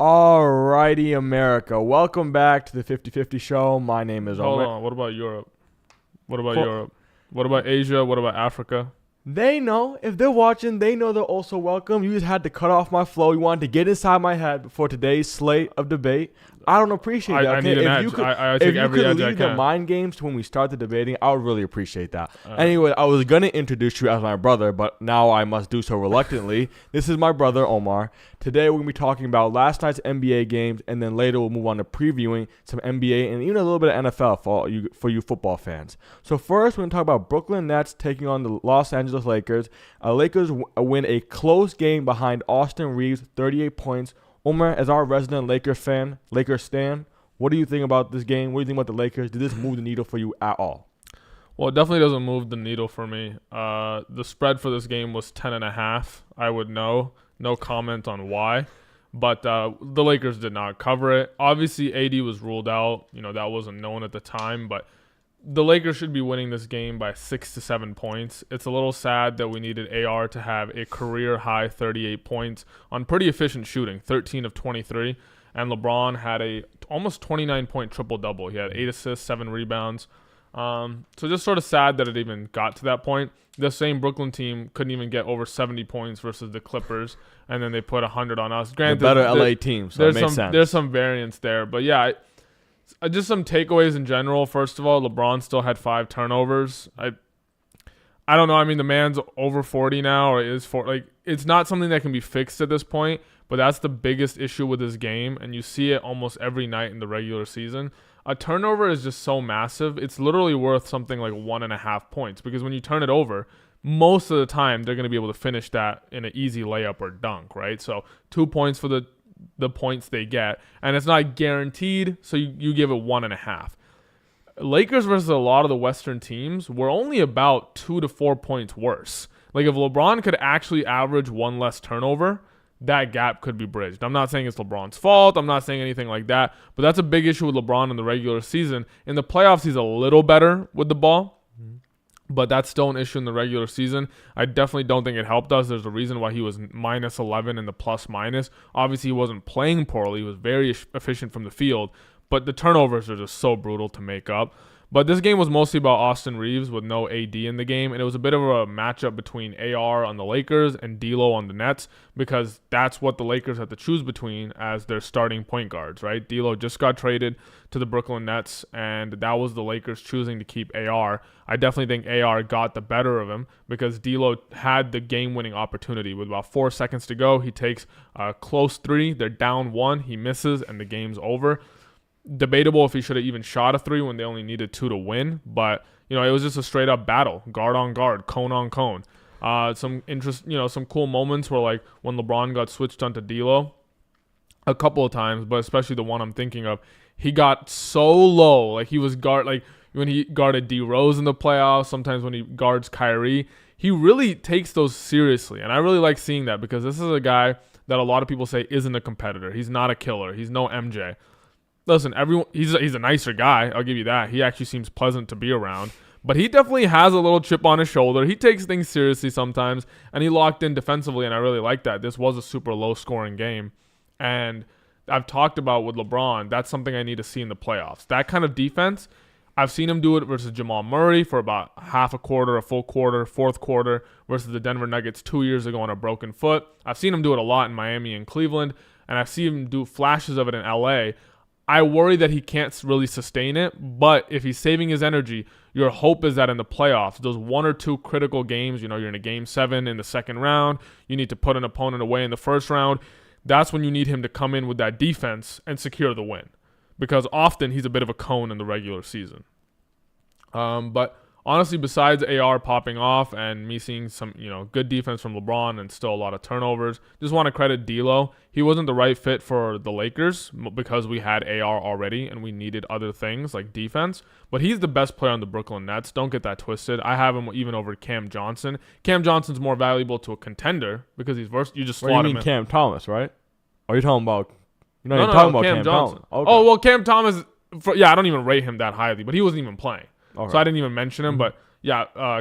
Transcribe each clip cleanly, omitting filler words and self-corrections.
Alrighty, America. Welcome back to the 50-50 show. My name is Hold Omar. on. What about Europe? What about For- Europe? What about Asia? What about Africa? They know. If they're watching, they know they're also welcome. You just had to cut off my flow. You wanted to get inside my head before today's slate of debate. I don't appreciate that. I Okay? need an If edge. you could, I if take you every could edge I leave the can. mind games to when we start the debating, I would really appreciate that. Uh, Anyway, I was going to introduce you as my brother, but now I must do so reluctantly. This is my brother, Omar. Today, we're going to be talking about last night's NBA games, and then later we'll move on to previewing some NBA and even a little bit of NFL for you football fans. So first, we're going to talk about Brooklyn Nets taking on the Los Angeles Lakers. Lakers win a close game behind Austin Reeves, 38 points. Omar, as our resident Lakers stan, what do you think about this game? What do you think about the Lakers? Did this move the needle for you at all? Well, it definitely doesn't move the needle for me. The spread for this game was 10.5. I would know. No comment on why. But the Lakers did not cover it. Obviously, AD was ruled out. That wasn't known at the time. But the Lakers should be winning this game by 6 to 7 points. It's a little sad that we needed AR to have a career-high 38 points on pretty efficient shooting, 13 of 23. And LeBron had a almost 29-point triple-double. He had 8 assists, 7 rebounds. So just sort of sad that it even got to that point. The same Brooklyn team couldn't even get over 70 points versus the Clippers, and then they put 100 on us. Granted, the better LA team, so it makes sense. There's some variance there. But yeah, just some takeaways in general. First of all, LeBron still had 5 turnovers. I don't know. I mean, the man's over 40 now, or is 40. Like, it's not something that can be fixed at this point, but that's the biggest issue with this game, and you see it almost every night in the regular season. A turnover is just so massive. It's literally worth something like 1.5 points, because when you turn it over, most of the time they're going to be able to finish that in an easy layup or dunk, right? So 2 points for the points they get, and it's not guaranteed, so you give it 1.5. Lakers versus a lot of the Western teams were only about 2 to 4 points worse. Like, if LeBron could actually average one less turnover, that gap could be bridged. I'm not saying it's LeBron's fault. I'm not saying anything like that. But that's a big issue with LeBron in the regular season. In the playoffs, he's a little better with the ball. But that's still an issue in the regular season. I definitely don't think it helped us. There's a reason why he was minus 11 in the plus minus. Obviously, he wasn't playing poorly. He was very efficient from the field. But the turnovers are just so brutal to make up. But this game was mostly about Austin Reeves with no AD in the game. And it was a bit of a matchup between AR on the Lakers and D'Lo on the Nets, because that's what the Lakers had to choose between as their starting point guards, right? D'Lo just got traded to the Brooklyn Nets, and that was the Lakers choosing to keep AR. I definitely think AR got the better of him, because D'Lo had the game-winning opportunity. With about 4 seconds to go, he takes a close 3. They're down 1. He misses, and the game's over. Debatable if he should have even shot a 3 when they only needed 2 to win, but it was just a straight up battle, guard on guard, cone on cone. Some cool moments were like when LeBron got switched onto D'Lo a couple of times, but especially the one I'm thinking of, he got so low, like he was when he guarded D Rose in the playoffs, sometimes when he guards Kyrie, he really takes those seriously, and I really like seeing that, because this is a guy that a lot of people say isn't a competitor. He's not a killer. He's no MJ. Listen, he's a nicer guy. I'll give you that. He actually seems pleasant to be around. But he definitely has a little chip on his shoulder. He takes things seriously sometimes, and he locked in defensively, and I really like that. This was a super low-scoring game. And I've talked about with LeBron, that's something I need to see in the playoffs. That kind of defense, I've seen him do it versus Jamal Murray for about half a quarter, a full quarter, fourth quarter, versus the Denver Nuggets 2 years ago on a broken foot. I've seen him do it a lot in Miami and Cleveland, and I've seen him do flashes of it in LA. I worry that he can't really sustain it, but if he's saving his energy, your hope is that in the playoffs, those 1 or 2 critical games, you're in a game 7 in the second round, you need to put an opponent away in the first round, that's when you need him to come in with that defense and secure the win, because often he's a bit of a cone in the regular season. But honestly, besides AR popping off and me seeing some, good defense from LeBron and still a lot of turnovers, just want to credit D'Lo. He wasn't the right fit for the Lakers because we had AR already and we needed other things like defense. But he's the best player on the Brooklyn Nets. Don't get that twisted. I have him even over Cam Johnson. Cam Johnson's more valuable to a contender because he's versatile. You just slot him in. You mean Cam Thomas, right? Or are you talking about? No, you're talking about Cam Johnson. Okay. Oh, well, Cam Thomas. I don't even rate him that highly, but he wasn't even playing. Okay. So I didn't even mention him, but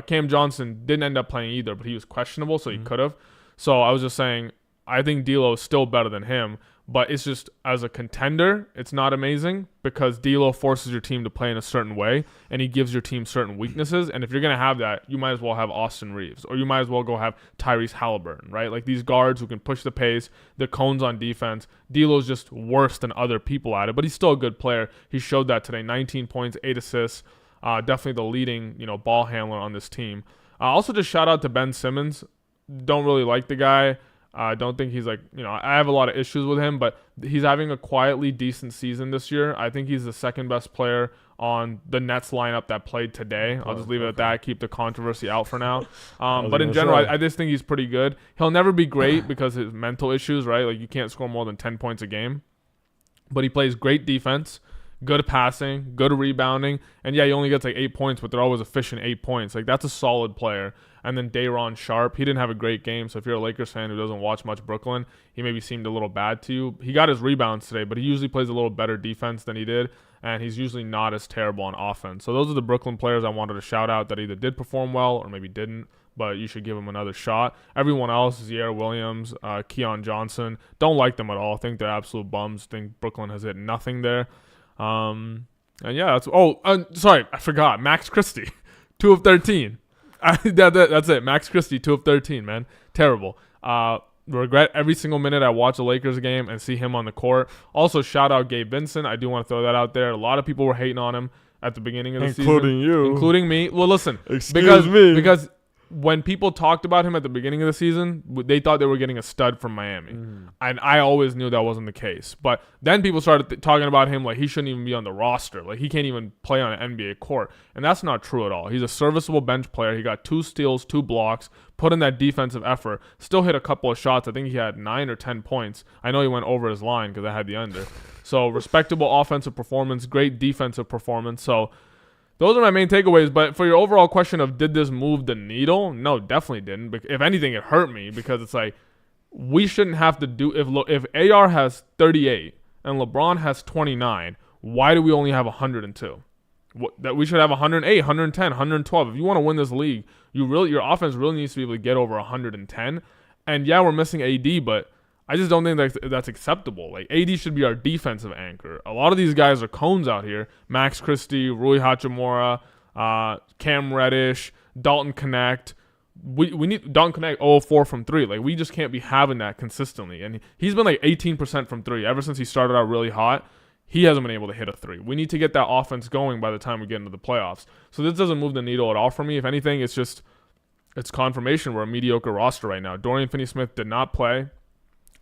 Cam Johnson didn't end up playing either, but he was questionable, so he could have. So I was just saying, I think D'Lo is still better than him, But it's just, as a contender, it's not amazing because D'Lo forces your team to play in a certain way, and he gives your team certain weaknesses. And if you're going to have that, you might as well have Austin Reeves, or you might as well go have Tyrese Halliburton, right? Like these guards who can push the pace, the cones on defense. D'Lo's just worse than other people at it, but he's still a good player. He showed that today. 19 points, 8 assists. Definitely the leading, ball handler on this team. Also, just shout out to Ben Simmons. Don't really like the guy. I don't think he's I have a lot of issues with him, but he's having a quietly decent season this year. I think he's the second best player on the Nets lineup that played today. I'll just leave it at that. Keep the controversy out for now. But in general, I just think he's pretty good. He'll never be great because of his mental issues, right? Like you can't score more than 10 points a game. But he plays great defense, good at passing, good at rebounding. And yeah, he only gets 8 points, but they're always efficient 8 points. Like that's a solid player. And then Day'Ron Sharpe, he didn't have a great game. So if you're a Lakers fan who doesn't watch much Brooklyn, he maybe seemed a little bad to you. He got his rebounds today, but he usually plays a little better defense than he did. And he's usually not as terrible on offense. So those are the Brooklyn players I wanted to shout out that either did perform well or maybe didn't. But you should give them another shot. Everyone else, Zaire Williams, Keon Johnson, don't like them at all. I think they're absolute bums. Think Brooklyn has hit nothing there. And yeah, sorry, I forgot. Max Christie, 2 of 13. That's it. Max Christie, 2 of 13, man. Terrible. Regret every single minute I watch a Lakers game and see him on the court. Also, shout out Gabe Vincent. I do want to throw that out there. A lot of people were hating on him at the beginning of the season. Including you. Including me. Well, listen. Excuse me. Because when people talked about him at the beginning of the season, they thought they were getting a stud from Miami. And I always knew that wasn't the case. But then people started talking about him like he shouldn't even be on the roster. Like he can't even play on an NBA court. And that's not true at all. He's a serviceable bench player. He got 2 steals, 2 blocks, put in that defensive effort, still hit a couple of shots. I think he had 9 or 10 points. I know he went over his line because I had the under. So respectable offensive performance, great defensive performance. So those are my main takeaways, but for your overall question of did this move the needle? No, definitely didn't. If anything, it hurt me because it's like we shouldn't have to do if AR has 38 and LeBron has 29, why do we only have 102? That we should have 108, 110, 112. If you want to win this league, your offense really needs to be able to get over 110. And yeah, we're missing AD, but I just don't think that's acceptable. Like AD should be our defensive anchor. A lot of these guys are cones out here. Max Christie, Rui Hachimura, Cam Reddish, Dalton Connect. We need Dalton Connect 0-4 from 3. Like we just can't be having that consistently. And he's been 18% from 3 ever since he started out really hot. He hasn't been able to hit a 3. We need to get that offense going by the time we get into the playoffs. So this doesn't move the needle at all for me. If anything, it's confirmation we're a mediocre roster right now. Dorian Finney-Smith did not play.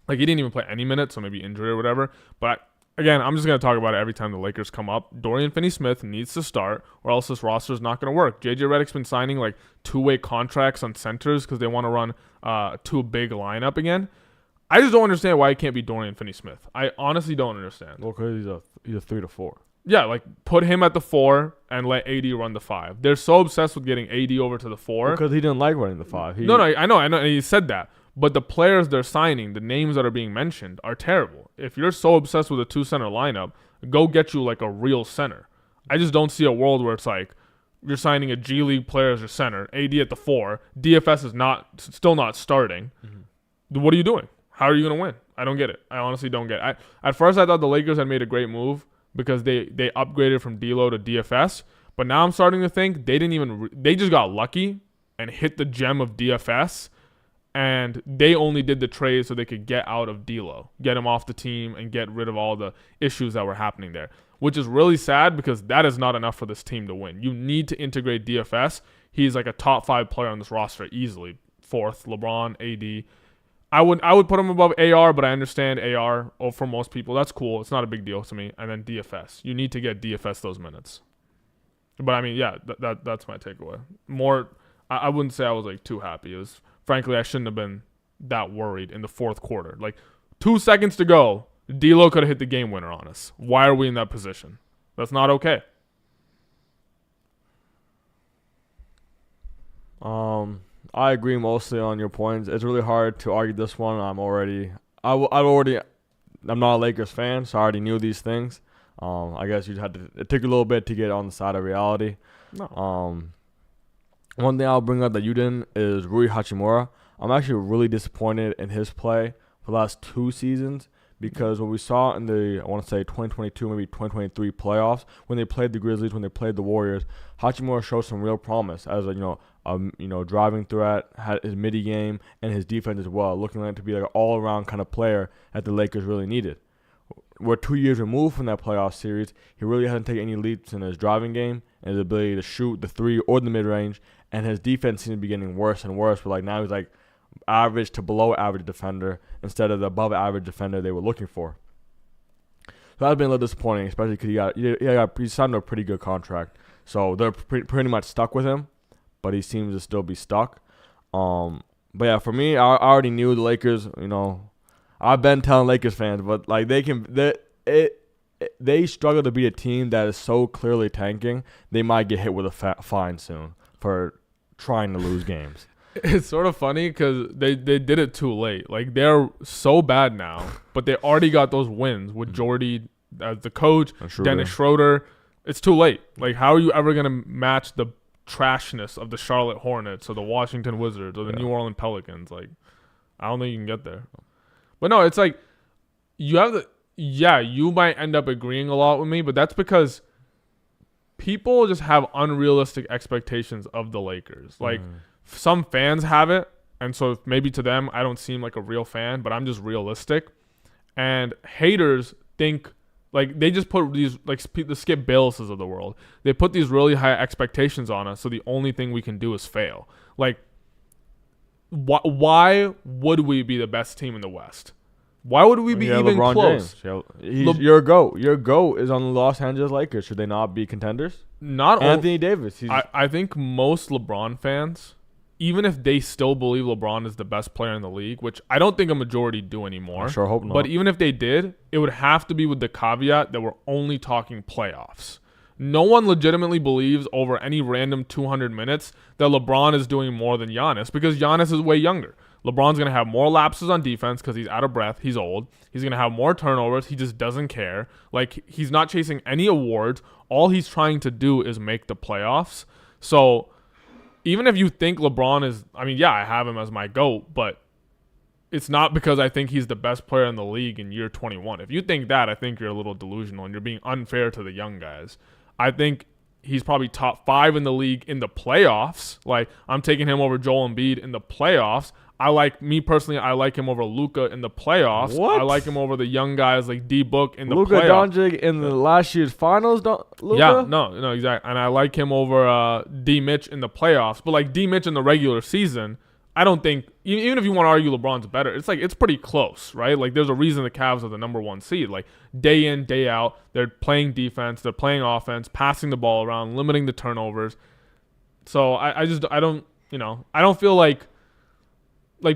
Like, he didn't even play any minutes, so maybe injury or whatever. But, again, I'm just going to talk about it every time the Lakers come up. Dorian Finney-Smith needs to start, or else this roster is not going to work. J.J. Redick's been signing, 2-way contracts on centers because they want to run a 2-big lineup again. I just don't understand why it can't be Dorian Finney-Smith. I honestly don't understand. Well, because he's a 3 to 4. Yeah, put him at the 4 and let AD run the 5. They're so obsessed with getting AD over to the 4. Because he didn't like running the 5. No, I know, and he said that. But the players they're signing, the names that are being mentioned, are terrible. If you're so obsessed with a 2-center lineup, go get you a real center. I just don't see a world where it's you're signing a G League player as your center, AD at the 4, DFS is still not starting. Mm-hmm. What are you doing? How are you going to win? I don't get it. I honestly don't get it. At first, I thought the Lakers had made a great move because they upgraded from D'Lo to DFS. But now I'm starting to think they just got lucky and hit the gem of DFS. And they only did the trade so they could get out of D'Lo, get him off the team, and get rid of all the issues that were happening there, which is really sad because that is not enough for this team to win. You need to integrate DFS. He's a top 5 player on this roster easily. 4th, LeBron, AD. I would put him above AR, but I understand AR for most people. That's cool. It's not a big deal to me. And then DFS. You need to get DFS those minutes. But I mean, yeah, that's my takeaway. I wouldn't say I was too happy. It was. Frankly, I shouldn't have been that worried in the 4th quarter. 2 seconds to go, D'Lo could have hit the game winner on us. Why are we in that position? That's not okay. I agree mostly on your points. It's really hard to argue this one. I'm not a Lakers fan, so I already knew these things. I guess it took a little bit to get on the side of reality. No. One thing I'll bring up that you didn't is Rui Hachimura. I'm actually really disappointed in his play for the last 2 seasons because what we saw in the, I want to say 2022, maybe 2023 playoffs, when they played the Grizzlies, when they played the Warriors, Hachimura showed some real promise as a driving threat, had his midi game and his defense as well, looking like to be like an all-around kind of player that the Lakers really needed. We're 2 years removed from that playoff series. He really hasn't taken any leaps in his driving game and his ability to shoot the three or the mid-range, and his defense seems to be getting worse and worse. But like now he's like average to below average defender instead of the above average defender they were looking for. So that's been a little disappointing, especially because he signed a pretty good contract. So they're pretty much stuck with him, but he seems to still be stuck. But yeah, for me, I already knew the Lakers. I've been telling Lakers fans, but like they struggle to be a team that is so clearly tanking. They might get hit with a fine soon for trying to lose games. It's sort of funny because they did it too late. Like, they're so bad now, but they already got those wins with Jordy as the coach, Dennis Schroeder. It's too late. Like, how are you ever going to match the trashness of the Charlotte Hornets or the Washington Wizards or the New Orleans Pelicans? Like, I don't think you can get there. But no, it's like you might end up agreeing a lot with me, but that's because people just have unrealistic expectations of the Lakers. Like, some fans have it, and so maybe to them I don't seem like a real fan, but I'm just realistic. And haters think, like, they just put these, like, the Skip Baylesses of the world, they put these really high expectations on us, so the only thing we can do is fail. Like, why would we be the best team in the West? Why would we be even LeBron close? James. Your GOAT. Your GOAT is on the Los Angeles Lakers. Should they not be contenders? Not Anthony Davis. I think most LeBron fans, even if they still believe LeBron is the best player in the league, which I don't think a majority do anymore. I sure hope not. But even if they did, it would have to be with the caveat that we're only talking playoffs. No one legitimately believes over any random 200 minutes that LeBron is doing more than Giannis, because Giannis is way younger. LeBron's going to have more lapses on defense because he's out of breath. He's old. He's going to have more turnovers. He just doesn't care. Like, he's not chasing any awards. All he's trying to do is make the playoffs. So even if you think LeBron is, I mean, yeah, I have him as my GOAT, but it's not because I think he's the best player in the league in year 21. If you think that, I think you're a little delusional and you're being unfair to the young guys. I think he's probably top 5 in the league in the playoffs. Like, I'm taking him over Joel Embiid in the playoffs. I like him over Luka in the playoffs. What? I like him over the young guys like D-Book in the Luka playoffs. Doncic in the last year's finals, Luka? Yeah, no, exactly. And I like him over D. Mitch in the playoffs. But like D. Mitch in the regular season, I don't think, even if you want to argue LeBron's better, it's pretty close, right? Like, there's a reason the Cavs are the number 1 seed. Like, day in, day out, they're playing defense, they're playing offense, passing the ball around, limiting the turnovers. So I don't feel like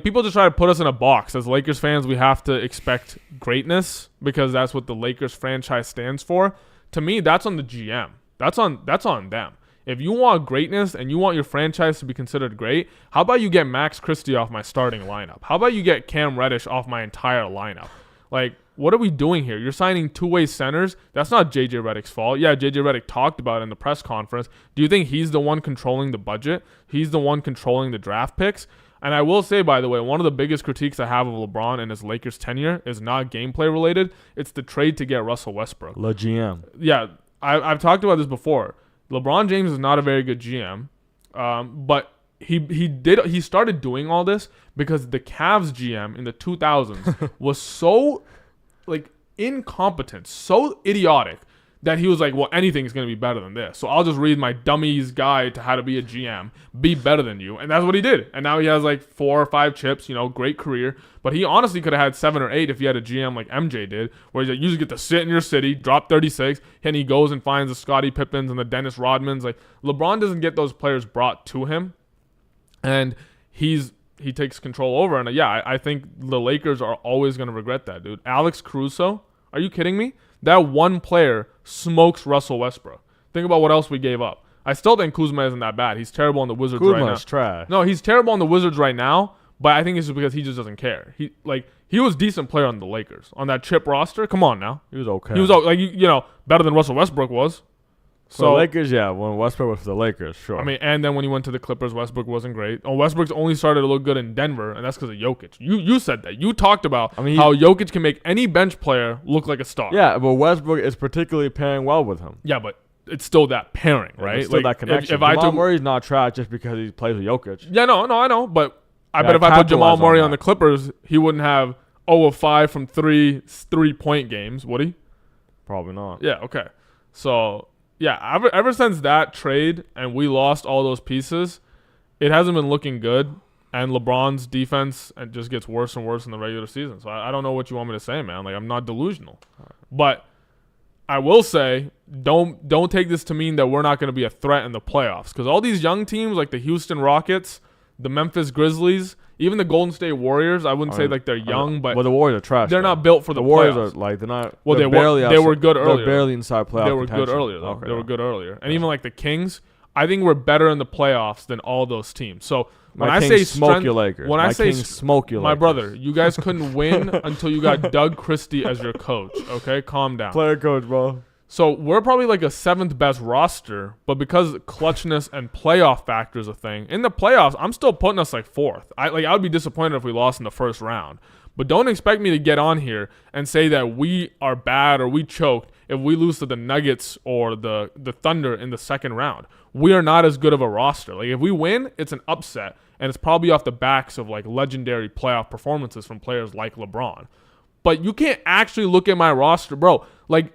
people just try to put us in a box. As Lakers fans, we have to expect greatness because that's what the Lakers franchise stands for. To me, that's on the GM. That's on them. If you want greatness and you want your franchise to be considered great, how about you get Max Christie off my starting lineup? How about you get Cam Reddish off my entire lineup? Like, what are we doing here? You're signing two-way centers. That's not J.J. Redick's fault. Yeah, J.J. Redick talked about it in the press conference. Do you think he's the one controlling the budget? He's the one controlling the draft picks? And I will say, by the way, one of the biggest critiques I have of LeBron and his Lakers tenure is not gameplay related. It's the trade to get Russell Westbrook. Le GM. Yeah, I've talked about this before. LeBron James is not a very good GM, but he started doing all this because the Cavs GM in the 2000s was so incompetent, so idiotic that he was like, well, anything's going to be better than this. So I'll just read my dummy's guide to how to be a GM, be better than you. And that's what he did. And now he has like 4 or 5 chips, great career. But he honestly could have had 7 or 8 if he had a GM like MJ did, where he's like, you just get to sit in your city, drop 36, and he goes and finds the Scottie Pippins and the Dennis Rodmans. Like, LeBron doesn't get those players brought to him. And he takes control over. And yeah, I think the Lakers are always going to regret that, dude. Alex Caruso, are you kidding me? That one player smokes Russell Westbrook. Think about what else we gave up. I still think Kuzma isn't that bad. He's terrible on the Wizards right now. Kuzma's trash. No, he's terrible on the Wizards right now, but I think it's just because he just doesn't care. He was a decent player on the Lakers. On that chip roster, come on now. He was okay. He was better than Russell Westbrook was. For the So Lakers, yeah. When Westbrook was for the Lakers, sure. I mean, and then when he went to the Clippers, Westbrook wasn't great. Oh, Westbrook's only started to look good in Denver, and that's because of Jokic. You said that. You talked about how Jokic can make any bench player look like a star. Yeah, but Westbrook is particularly pairing well with him. Yeah, but it's still that pairing, right? It's still that connection. Jamal Murray's not trash just because he plays with Jokic. Yeah, no, I know. But I bet if I put Jamal Murray on the Clippers, he wouldn't have 0 of 5 from 3-point games, would he? Probably not. Yeah, okay. So, yeah, ever since that trade and we lost all those pieces, it hasn't been looking good. And LeBron's defense just gets worse and worse in the regular season. So I don't know what you want me to say, man. Like, I'm not delusional. But I will say, don't take this to mean that we're not going to be a threat in the playoffs. Because all these young teams like the Houston Rockets, the Memphis Grizzlies, even the Golden State Warriors, I wouldn't say like they're young, but the Warriors are trash. They're not built for the Warriors. playoffs. Are like they're not. Well, they were good earlier. They're barely inside playoff. They were contention. good earlier though. Okay, they were good earlier, and even like the Kings, I think we're better in the playoffs than all those teams. So when I say smoke your Lakers, when I say smoke your Lakers, my brother, you guys couldn't win until you got Doug Christie as your coach. Okay, calm down. Player coach, bro. So we're probably like a 7th best roster, but because clutchness and playoff factor is a thing, in the playoffs, I'm still putting us like 4th. I would be disappointed if we lost in the first round. But don't expect me to get on here and say that we are bad or we choked if we lose to the Nuggets or the Thunder in the second round. We are not as good of a roster. Like if we win, it's an upset, and it's probably off the backs of like legendary playoff performances from players like LeBron. But you can't actually look at my roster, bro. Like,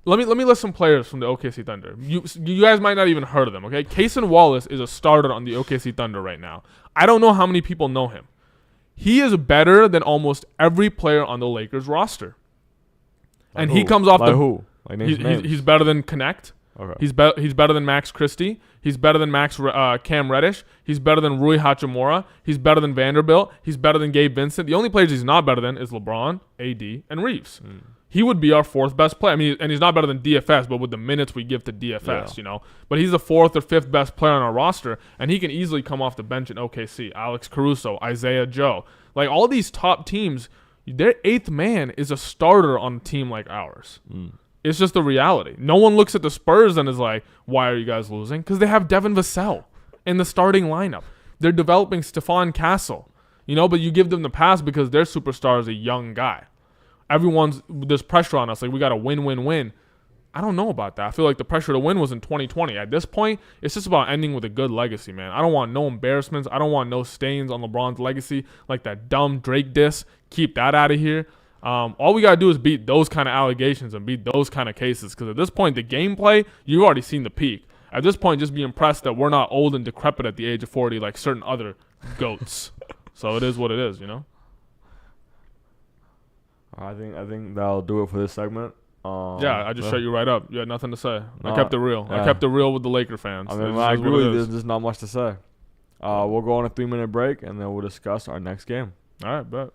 Let me list some players from the OKC Thunder. You guys might not even heard of them, okay? Cason Wallace is a starter on the OKC Thunder right now. I don't know how many people know him. He is better than almost every player on the Lakers roster. Like and who? He comes off like the who? Like he's better than Connect. Okay. He's better than Max Christie. He's better than Cam Reddish. He's better than Rui Hachimura. He's better than Vanderbilt. He's better than Gabe Vincent. The only players he's not better than is LeBron, AD, and Reeves. He would be our 4th best player. I mean, and he's not better than DFS, but with the minutes we give to DFS, you know. But he's the 4th or 5th best player on our roster, and he can easily come off the bench in OKC. Alex Caruso, Isaiah Joe. Like, all these top teams, their 8th man is a starter on a team like ours. It's just the reality. No one looks at the Spurs and is like, why are you guys losing? Because they have Devin Vassell in the starting lineup. They're developing Stephon Castle, you know, but you give them the pass because their superstar is a young guy. There's pressure on us. Like, we got to win. I don't know about that. I feel like the pressure to win was in 2020. At this point, it's just about ending with a good legacy, man. I don't want no embarrassments. I don't want no stains on LeBron's legacy, like that dumb Drake diss. Keep that out of here. All we got to do is beat those kind of allegations and beat those kind of cases. Because at this point, the gameplay, you've already seen the peak. At this point, just be impressed that we're not old and decrepit at the age of 40 like certain other GOATs. So it is what it is, you know? I think that'll do it for this segment. I just shut you right up. You had nothing to say. I kept it real. Yeah. I kept it real with the Laker fans. I mean, I agree with you. There's not much to say. We'll go on a 3-minute break, and then we'll discuss our next game. All right, bet.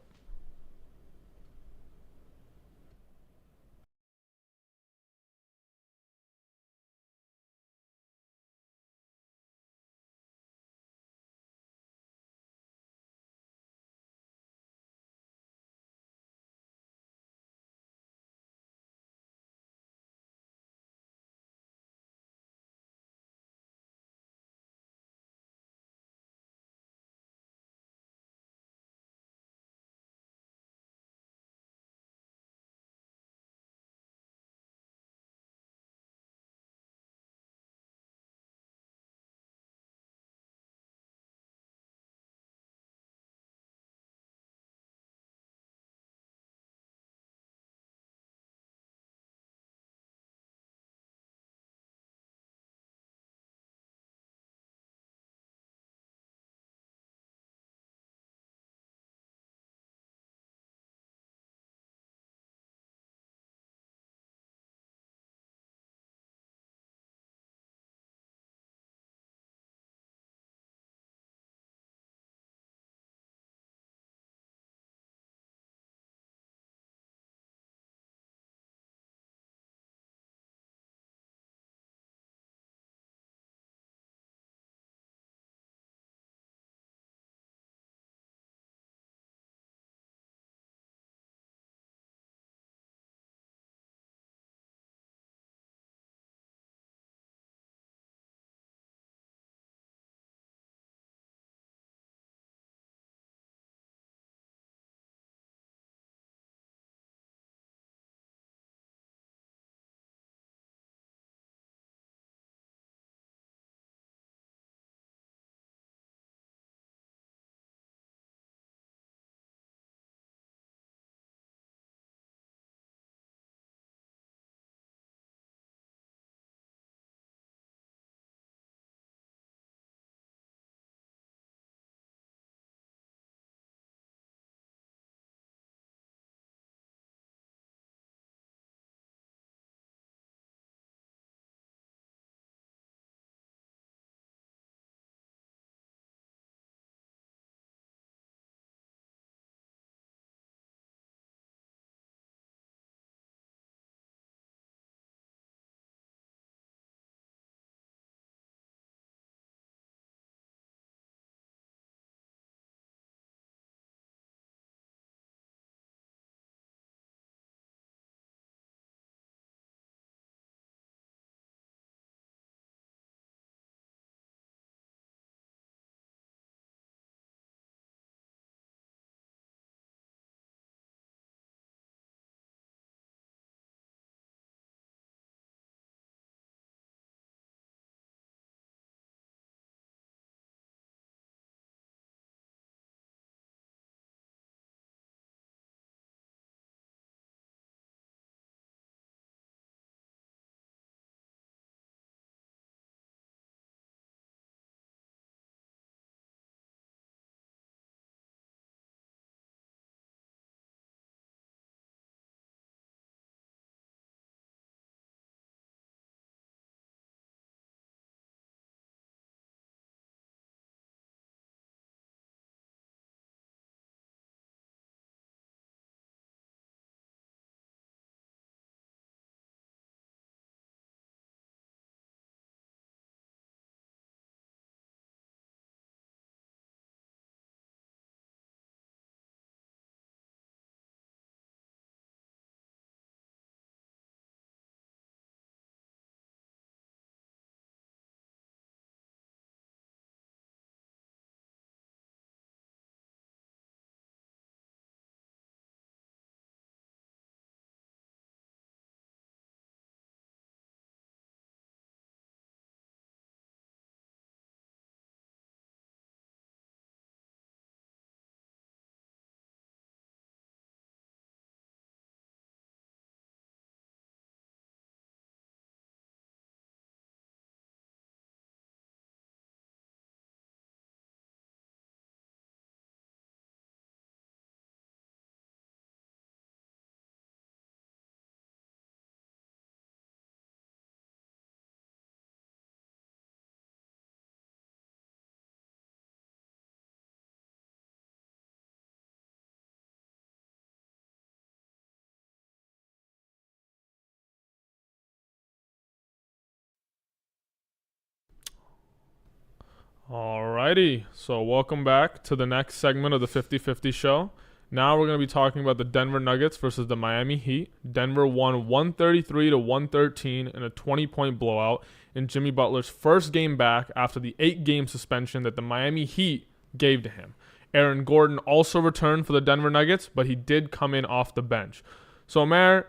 Alrighty, so welcome back to the next segment of the 50-50 show. Now we're going to be talking about the Denver Nuggets versus the Miami Heat. Denver won 133-113 in a 20-point blowout in Jimmy Butler's first game back after the 8-game suspension that the Miami Heat gave to him. Aaron Gordon also returned for the Denver Nuggets, but he did come in off the bench. So, Omair,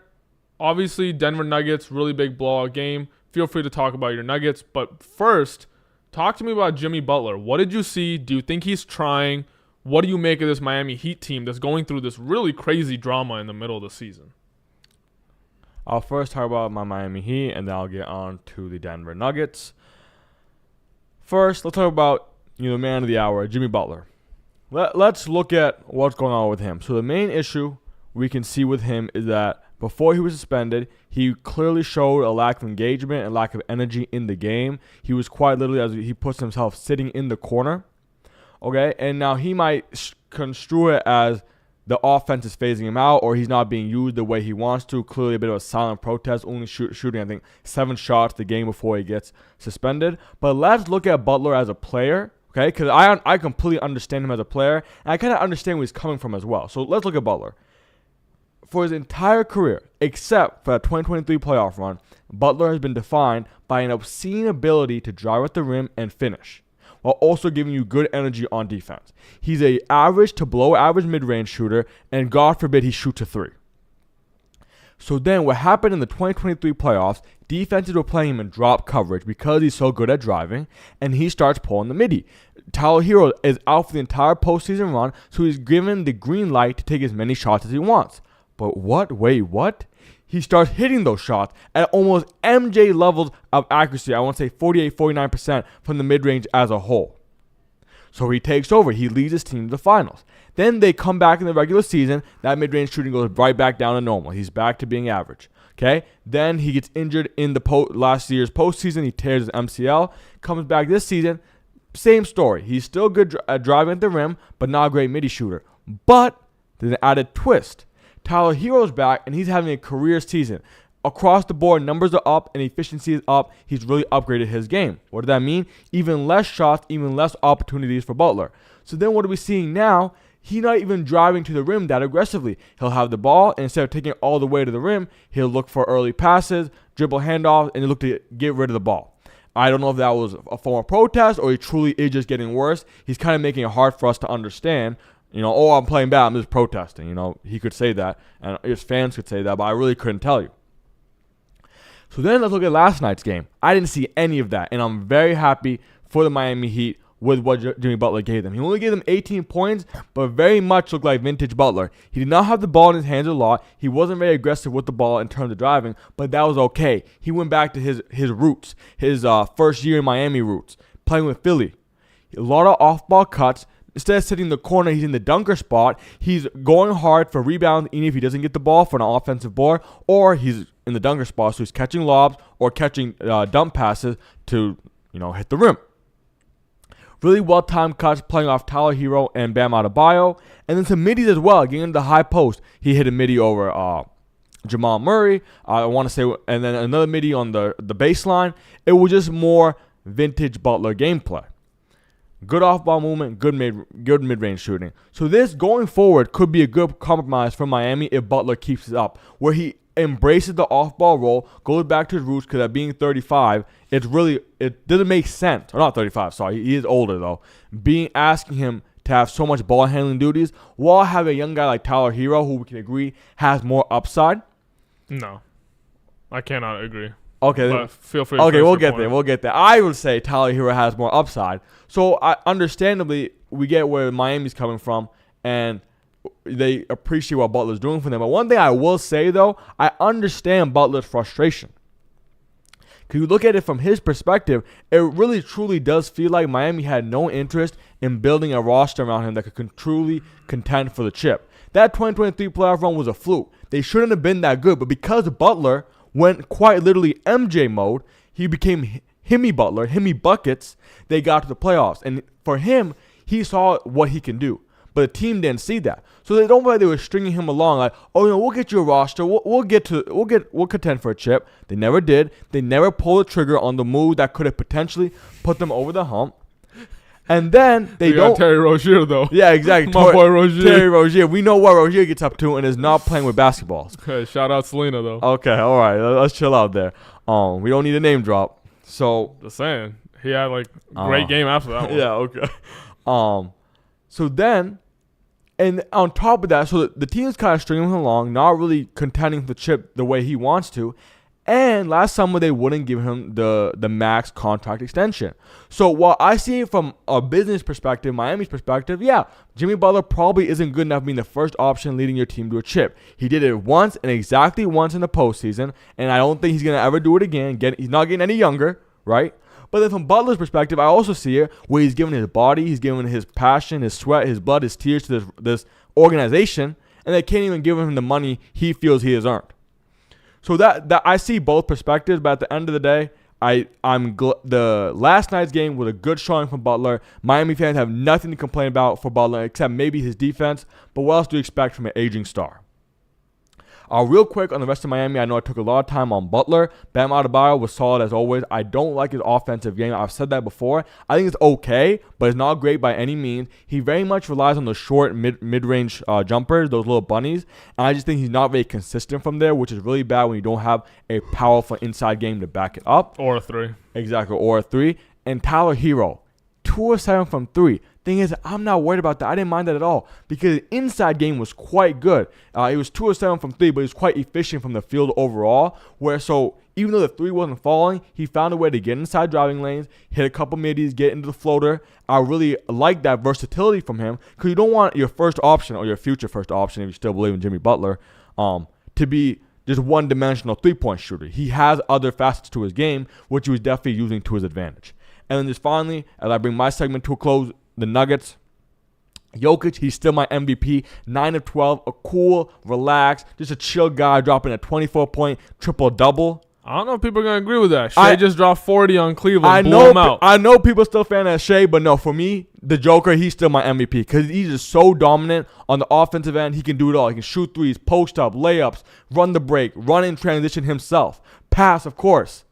obviously Denver Nuggets, really big blowout game. Feel free to talk about your Nuggets, but first, talk to me about Jimmy Butler. What did you see? Do you think he's trying? What do you make of this Miami Heat team that's going through this really crazy drama in the middle of the season? I'll first talk about my Miami Heat, and then I'll get on to the Denver Nuggets. First, let's talk about the man of the hour, Jimmy Butler. Let's look at what's going on with him. So the main issue we can see with him is that before he was suspended, he clearly showed a lack of engagement and lack of energy in the game. He was quite literally, as he puts himself, sitting in the corner. Okay, and now he might construe it as the offense is phasing him out or he's not being used the way he wants to. Clearly a bit of a silent protest, only shooting, I think, 7 shots the game before he gets suspended. But let's look at Butler as a player, okay, because I completely understand him as a player, and I kind of understand where he's coming from as well. So let's look at Butler. For his entire career, except for that 2023 playoff run, Butler has been defined by an obscene ability to drive at the rim and finish, while also giving you good energy on defense. He's a average to below average mid-range shooter, and God forbid he shoots a 3. So then what happened in the 2023 playoffs, defenses were playing him in drop coverage because he's so good at driving, and he starts pulling the midi. Tyler Hero is out for the entire postseason run, so he's given the green light to take as many shots as he wants. But what? He starts hitting those shots at almost MJ levels of accuracy. I want to say 48-49% from the mid-range as a whole. So he takes over. He leads his team to the finals. Then they come back in the regular season. That mid-range shooting goes right back down to normal. He's back to being average. Okay? Then he gets injured in the last year's postseason. He tears his MCL. Comes back this season. Same story. He's still good at driving at the rim, but not a great midi shooter. But there's an added twist. Tyler Hero's back, and he's having a career season. Across the board, numbers are up, and efficiency is up. He's really upgraded his game. What does that mean? Even less shots, even less opportunities for Butler. So then what are we seeing now? He's not even driving to the rim that aggressively. He'll have the ball, and instead of taking it all the way to the rim, he'll look for early passes, dribble handoffs, and look to get rid of the ball. I don't know if that was a form of protest or he truly is just getting worse. He's kind of making it hard for us to understand. I'm playing bad, I'm just protesting. He could say that, and his fans could say that, but I really couldn't tell you. So then let's look at last night's game. I didn't see any of that, and I'm very happy for the Miami Heat with what Jimmy Butler gave them. He only gave them 18 points, but very much looked like vintage Butler. He did not have the ball in his hands a lot. He wasn't very aggressive with the ball in terms of driving, but that was okay. He went back to his roots, his first year in Miami roots, playing with Philly. A lot of off-ball cuts. Instead of sitting in the corner, he's in the dunker spot. He's going hard for rebounds, even if he doesn't get the ball for an offensive board, or he's in the dunker spot, so he's catching lobs or catching dump passes to, hit the rim. Really well-timed cuts, playing off Tyler Hero and Bam Adebayo, and then some middies as well, getting into the high post. He hit a midi over Jamal Murray, I want to say, and then another midi on the baseline. It was just more vintage Butler gameplay. Good off-ball movement, good mid-range shooting. So this, going forward, could be a good compromise for Miami if Butler keeps it up, where he embraces the off-ball role, goes back to his roots, because at being 35, it doesn't make sense. Or not 35, sorry, he is older, though. Asking him to have so much ball handling duties, while having a young guy like Tyler Hero, who we can agree has more upside. No, I cannot agree. Okay, but feel free to we'll get there. I would say Tyler Hero has more upside. So, understandably, we get where Miami's coming from, and they appreciate what Butler's doing for them. But one thing I will say, though, I understand Butler's frustration. Because you look at it from his perspective, it really truly does feel like Miami had no interest in building a roster around him that could truly contend for the chip. That 2023 playoff run was a fluke. They shouldn't have been that good, but because Butler went quite literally MJ mode, he became Himmy Butler, Himmy Buckets, they got to the playoffs. And for him, he saw what he can do. But the team didn't see that. So they don't feel like they were stringing him along like, we'll get you a roster, we'll contend for a chip. They never did. They never pulled the trigger on the move that could have potentially put them over the hump. And then they We got don't. Terry Rozier though. Yeah, exactly. My boy Rozier. Terry Rozier. We know what Rozier gets up to and is not playing with basketballs. Okay, shout out Selena though. Okay, all right. Let's chill out there. We don't need a name drop. So Just saying, he had like a great game after that one. yeah, okay. So then, and on top of that, so the team is kind of stringing him along, not really contending for the chip the way he wants to. And last summer, they wouldn't give him the max contract extension. So while I see it from a business perspective, Miami's perspective, yeah, Jimmy Butler probably isn't good enough being the first option leading your team to a chip. He did it once and exactly once in the postseason, and I don't think he's going to ever do it again. He's not getting any younger, right? But then from Butler's perspective, I also see it where he's giving his body, he's giving his passion, his sweat, his blood, his tears to this organization, and they can't even give him the money he feels he has earned. So that I see both perspectives, but at the end of the day, the last night's game was a good showing from Butler. Miami fans have nothing to complain about for Butler except maybe his defense. But what else do you expect from an aging star? Real quick on the rest of Miami, I know I took a lot of time on Butler. Bam Adebayo was solid as always. I don't like his offensive game. I've said that before. I think it's okay, but it's not great by any means. He very much relies on the short mid-range jumpers, those little bunnies. And I just think he's not very consistent from there, which is really bad when you don't have a powerful inside game to back it up. Or a three. Exactly, or a three. And Tyler Hero, 2 of 7 from 3. Thing is, I'm not worried about that. I didn't mind that at all because the inside game was quite good. It was 2 of 7 from 3, but he was quite efficient from the field overall. So even though the 3 wasn't falling, he found a way to get inside driving lanes, hit a couple middies, get into the floater. I really like that versatility from him because you don't want your first option or your future first option, if you still believe in Jimmy Butler, to be just one-dimensional three-point shooter. He has other facets to his game, which he was definitely using to his advantage. And then just finally, as I bring my segment to a close, the Nuggets. Jokic, he's still my MVP. 9 of 12, a cool, relaxed, just a chill guy dropping a 24-point triple-double. I don't know if people are going to agree with that. Shea just dropped 40 on Cleveland. I know people still fan of Shea, but no, for me, the Joker, he's still my MVP because he's just so dominant on the offensive end. He can do it all. He can shoot threes, post up, layups, run the break, run in transition himself, pass, of course.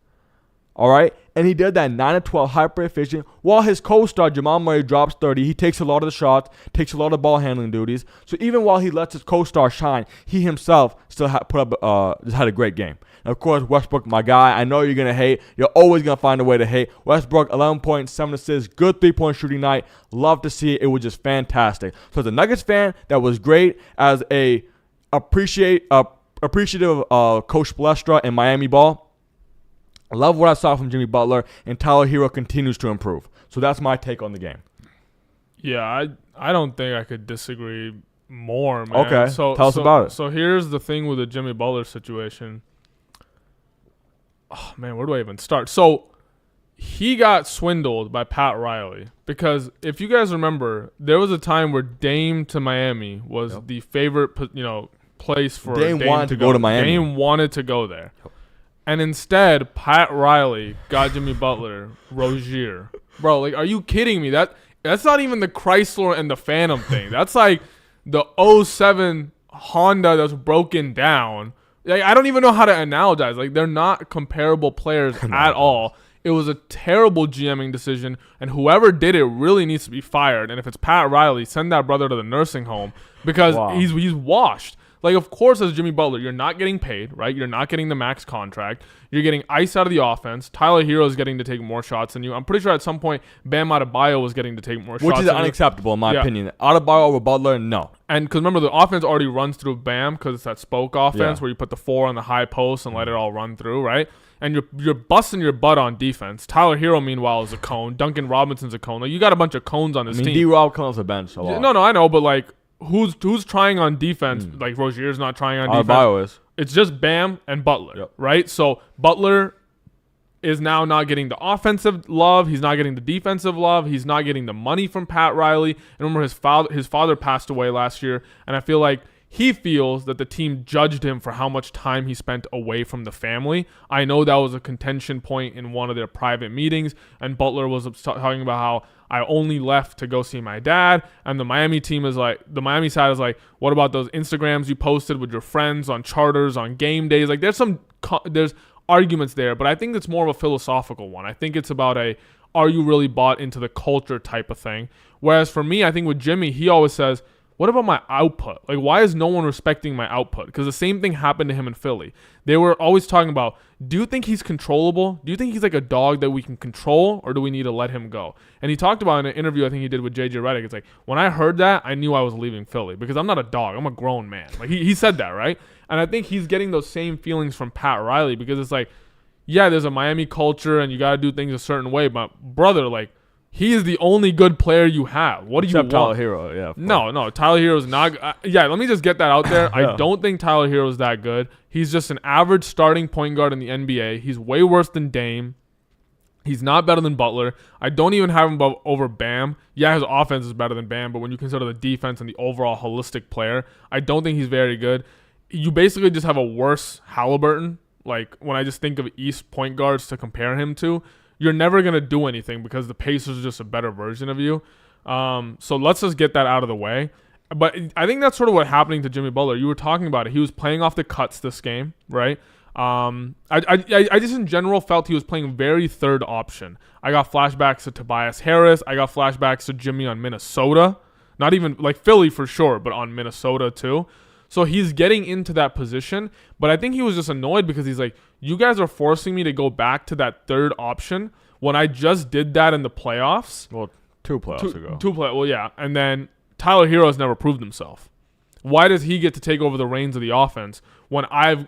All right? And he did that 9 of 12, hyper efficient. While his co-star, Jamal Murray, drops 30, he takes a lot of the shots, takes a lot of ball handling duties. So even while he lets his co-star shine, he himself still just had a great game. And of course, Westbrook, my guy, I know you're going to hate. You're always going to find a way to hate. Westbrook, 11 points, 7 assists, good 3-point shooting night. Love to see it. It was just fantastic. So as a Nuggets fan, that was great. As a appreciative of Coach Spoelstra and Miami ball, I love what I saw from Jimmy Butler, and Tyler Hero continues to improve. So that's my take on the game. Yeah, I don't think I could disagree more, man. Okay, tell us about it. So here's the thing with the Jimmy Butler situation. Oh, man, where do I even start? So he got swindled by Pat Riley because if you guys remember, there was a time where Dame to Miami was the favorite, place for Dame wanted to go to Miami. Dame wanted to go there. And instead, Pat Riley got Jimmy Butler, Rozier. Bro, like, are you kidding me? That's not even the Chrysler and the Phantom thing. That's like the 07 Honda that's broken down. Like, I don't even know how to analogize. Like, they're not comparable players at all. It was a terrible GMing decision, and whoever did it really needs to be fired. And if it's Pat Riley, send that brother to the nursing home because he's washed. Like, of course, as Jimmy Butler, you're not getting paid, right? You're not getting the max contract. You're getting ice out of the offense. Tyler Hero is getting to take more shots than you. I'm pretty sure at some point, Bam Adebayo was getting to take more shots. Which is unacceptable, in my opinion. Adebayo over Butler, no. And because remember, the offense already runs through Bam because it's that spoke offense where you put the 4 on the high post and let it all run through, right? And you're busting your butt on defense. Tyler Hero, meanwhile, is a cone. Duncan Robinson's a cone. Like, you got a bunch of cones on this team. D-Rob comes off the bench a lot. No, I know, but like, who's trying on defense? Like, Rozier's not trying on defense. Adebayo is. It's just Bam and Butler, right? So Butler is now not getting the offensive love. He's not getting the defensive love. He's not getting the money from Pat Riley. And remember, his father passed away last year, and I feel like he feels that the team judged him for how much time he spent away from the family. I know that was a contention point in one of their private meetings, and Butler was talking about how I only left to go see my dad, and the Miami side is like, what about those Instagrams you posted with your friends on charters, on game days? Like, there's arguments there, but I think it's more of a philosophical one. I think it's about are you really bought into the culture type of thing? Whereas for me, I think with Jimmy, he always says, what about my output? Like, why is no one respecting my output? Because the same thing happened to him in Philly. They were always talking about, do you think he's controllable? Do you think he's like a dog that we can control, or do we need to let him go? And he talked about in an interview I think he did with JJ Redick, it's like, when I heard that, I knew I was leaving Philly because I'm not a dog. I'm a grown man. Like, he said that, right? And I think he's getting those same feelings from Pat Riley because it's like, yeah, there's a Miami culture and you got to do things a certain way, but brother, like, he is the only good player you have. What do you want? Tyler Hero, yeah. No, Tyler Hero's not. Yeah, let me just get that out there. Yeah. I don't think Tyler Hero's that good. He's just an average starting point guard in the NBA. He's way worse than Dame. He's not better than Butler. I don't even have him over Bam. Yeah, his offense is better than Bam, but when you consider the defense and the overall holistic player, I don't think he's very good. You basically just have a worse Halliburton. Like, when I just think of East point guards to compare him to, you're never going to do anything because the Pacers are just a better version of you. So let's just get that out of the way. But I think that's sort of what happening to Jimmy Butler. You were talking about it. He was playing off the cuts this game, right? I just in general felt he was playing very third option. I got flashbacks to Tobias Harris. I got flashbacks to Jimmy on Minnesota. Not even like Philly for sure, but on Minnesota too. So he's getting into that position, but I think he was just annoyed because he's like, you guys are forcing me to go back to that third option when I just did that in the playoffs. Well, two playoffs ago. Well, yeah. And then Tyler Hero has never proved himself. Why does he get to take over the reins of the offense when I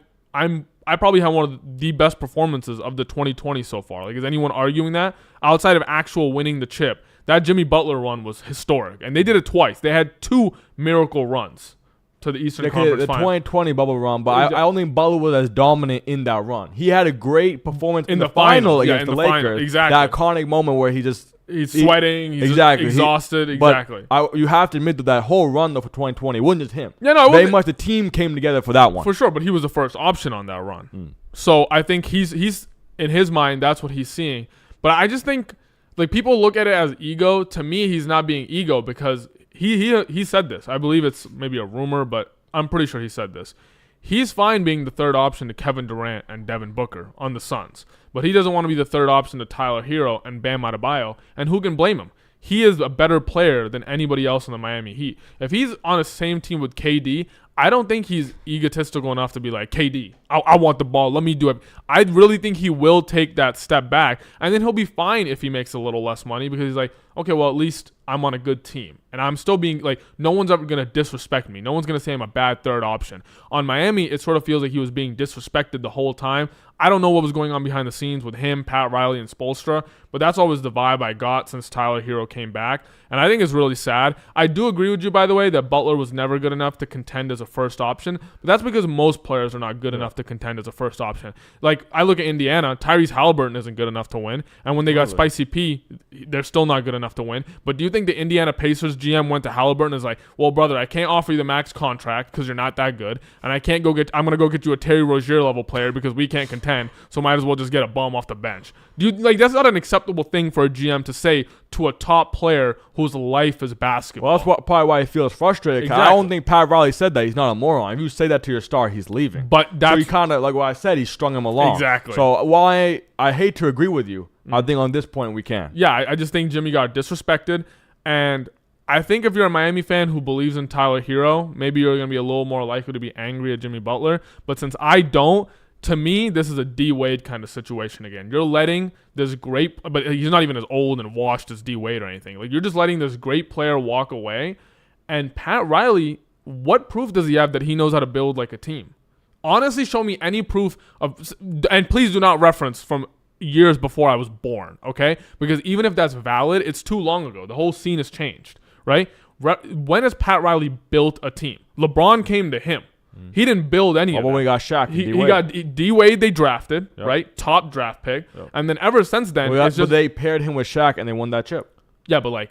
probably have one of the best performances of the 2020 so far? Like, is anyone arguing that? Outside of actual winning the chip, that Jimmy Butler run was historic. And they did it twice. They had 2 miracle runs to the Eastern Conference the Final. 2020 bubble run, but I don't think Butler was as dominant in that run. He had a great performance in the final against the Lakers. Final. Exactly. That iconic moment where he's sweating, he's exhausted. Exactly. But you have to admit that whole run though for 2020, it wasn't just him. Yeah, no, very much the team came together for that one. For sure, but he was the first option on that run. So I think he's in his mind, that's what he's seeing. But I just think, like, people look at it as ego. To me, he's not being ego because he said this. I believe it's maybe a rumor, but I'm pretty sure he said this. He's fine being the third option to Kevin Durant and Devin Booker on the Suns, but he doesn't want to be the third option to Tyler Hero and Bam Adebayo, and who can blame him? He is a better player than anybody else in the Miami Heat. If he's on the same team with KD, I don't think he's egotistical enough to be like, KD, I want the ball. Let me do it. I really think he will take that step back, and then he'll be fine if he makes a little less money because he's like, okay, well, at least I'm on a good team. And I'm still being like, no one's ever going to disrespect me. No one's going to say I'm a bad third option. On Miami, it sort of feels like he was being disrespected the whole time. I don't know what was going on behind the scenes with him, Pat Riley, and Spoelstra, but that's always the vibe I got since Tyler Hero came back. And I think it's really sad. I do agree with you, by the way, that Butler was never good enough to contend as a first option, but that's because most players are not good enough to contend as a first option. Like, I look at Indiana, Tyrese Halliburton isn't good enough to win, and when they got Spicy P, they're still not good enough to win. But do you think the Indiana Pacers GM went to Halliburton and is like, well, brother, I can't offer you the max contract because you're not that good, and I'm going to go get you a Terry Rozier level player because we can't contend, so might as well just get a bum off the bench. That's not an acceptable thing for a GM to say to a top player whose life is basketball. Well, that's probably why he feels frustrated. Exactly. I don't think Pat Riley said that. He's not a moron. If you say that to your star, he's leaving. But that's, so he kind of, like what I said, he strung him along. Exactly. So while I hate to agree with you, I think on this point we can. Yeah, I just think Jimmy got disrespected. And I think if you're a Miami fan who believes in Tyler Hero, maybe you're going to be a little more likely to be angry at Jimmy Butler. But since I don't, to me, this is a D-Wade kind of situation again. You're letting this great, but he's not even as old and washed as D-Wade or anything. Like, you're just letting this great player walk away. And Pat Riley, what proof does he have that he knows how to build like a team? Honestly, show me any proof of, and please do not reference from years before I was born, okay? Because even if that's valid, it's too long ago. The whole scene has changed, right? When has Pat Riley built a team? LeBron came to him. He didn't build any of it. When we got Shaq, he got D-Wade. They drafted, right? Top draft pick, and then ever since then, but they paired him with Shaq and they won that chip. Yeah, but like,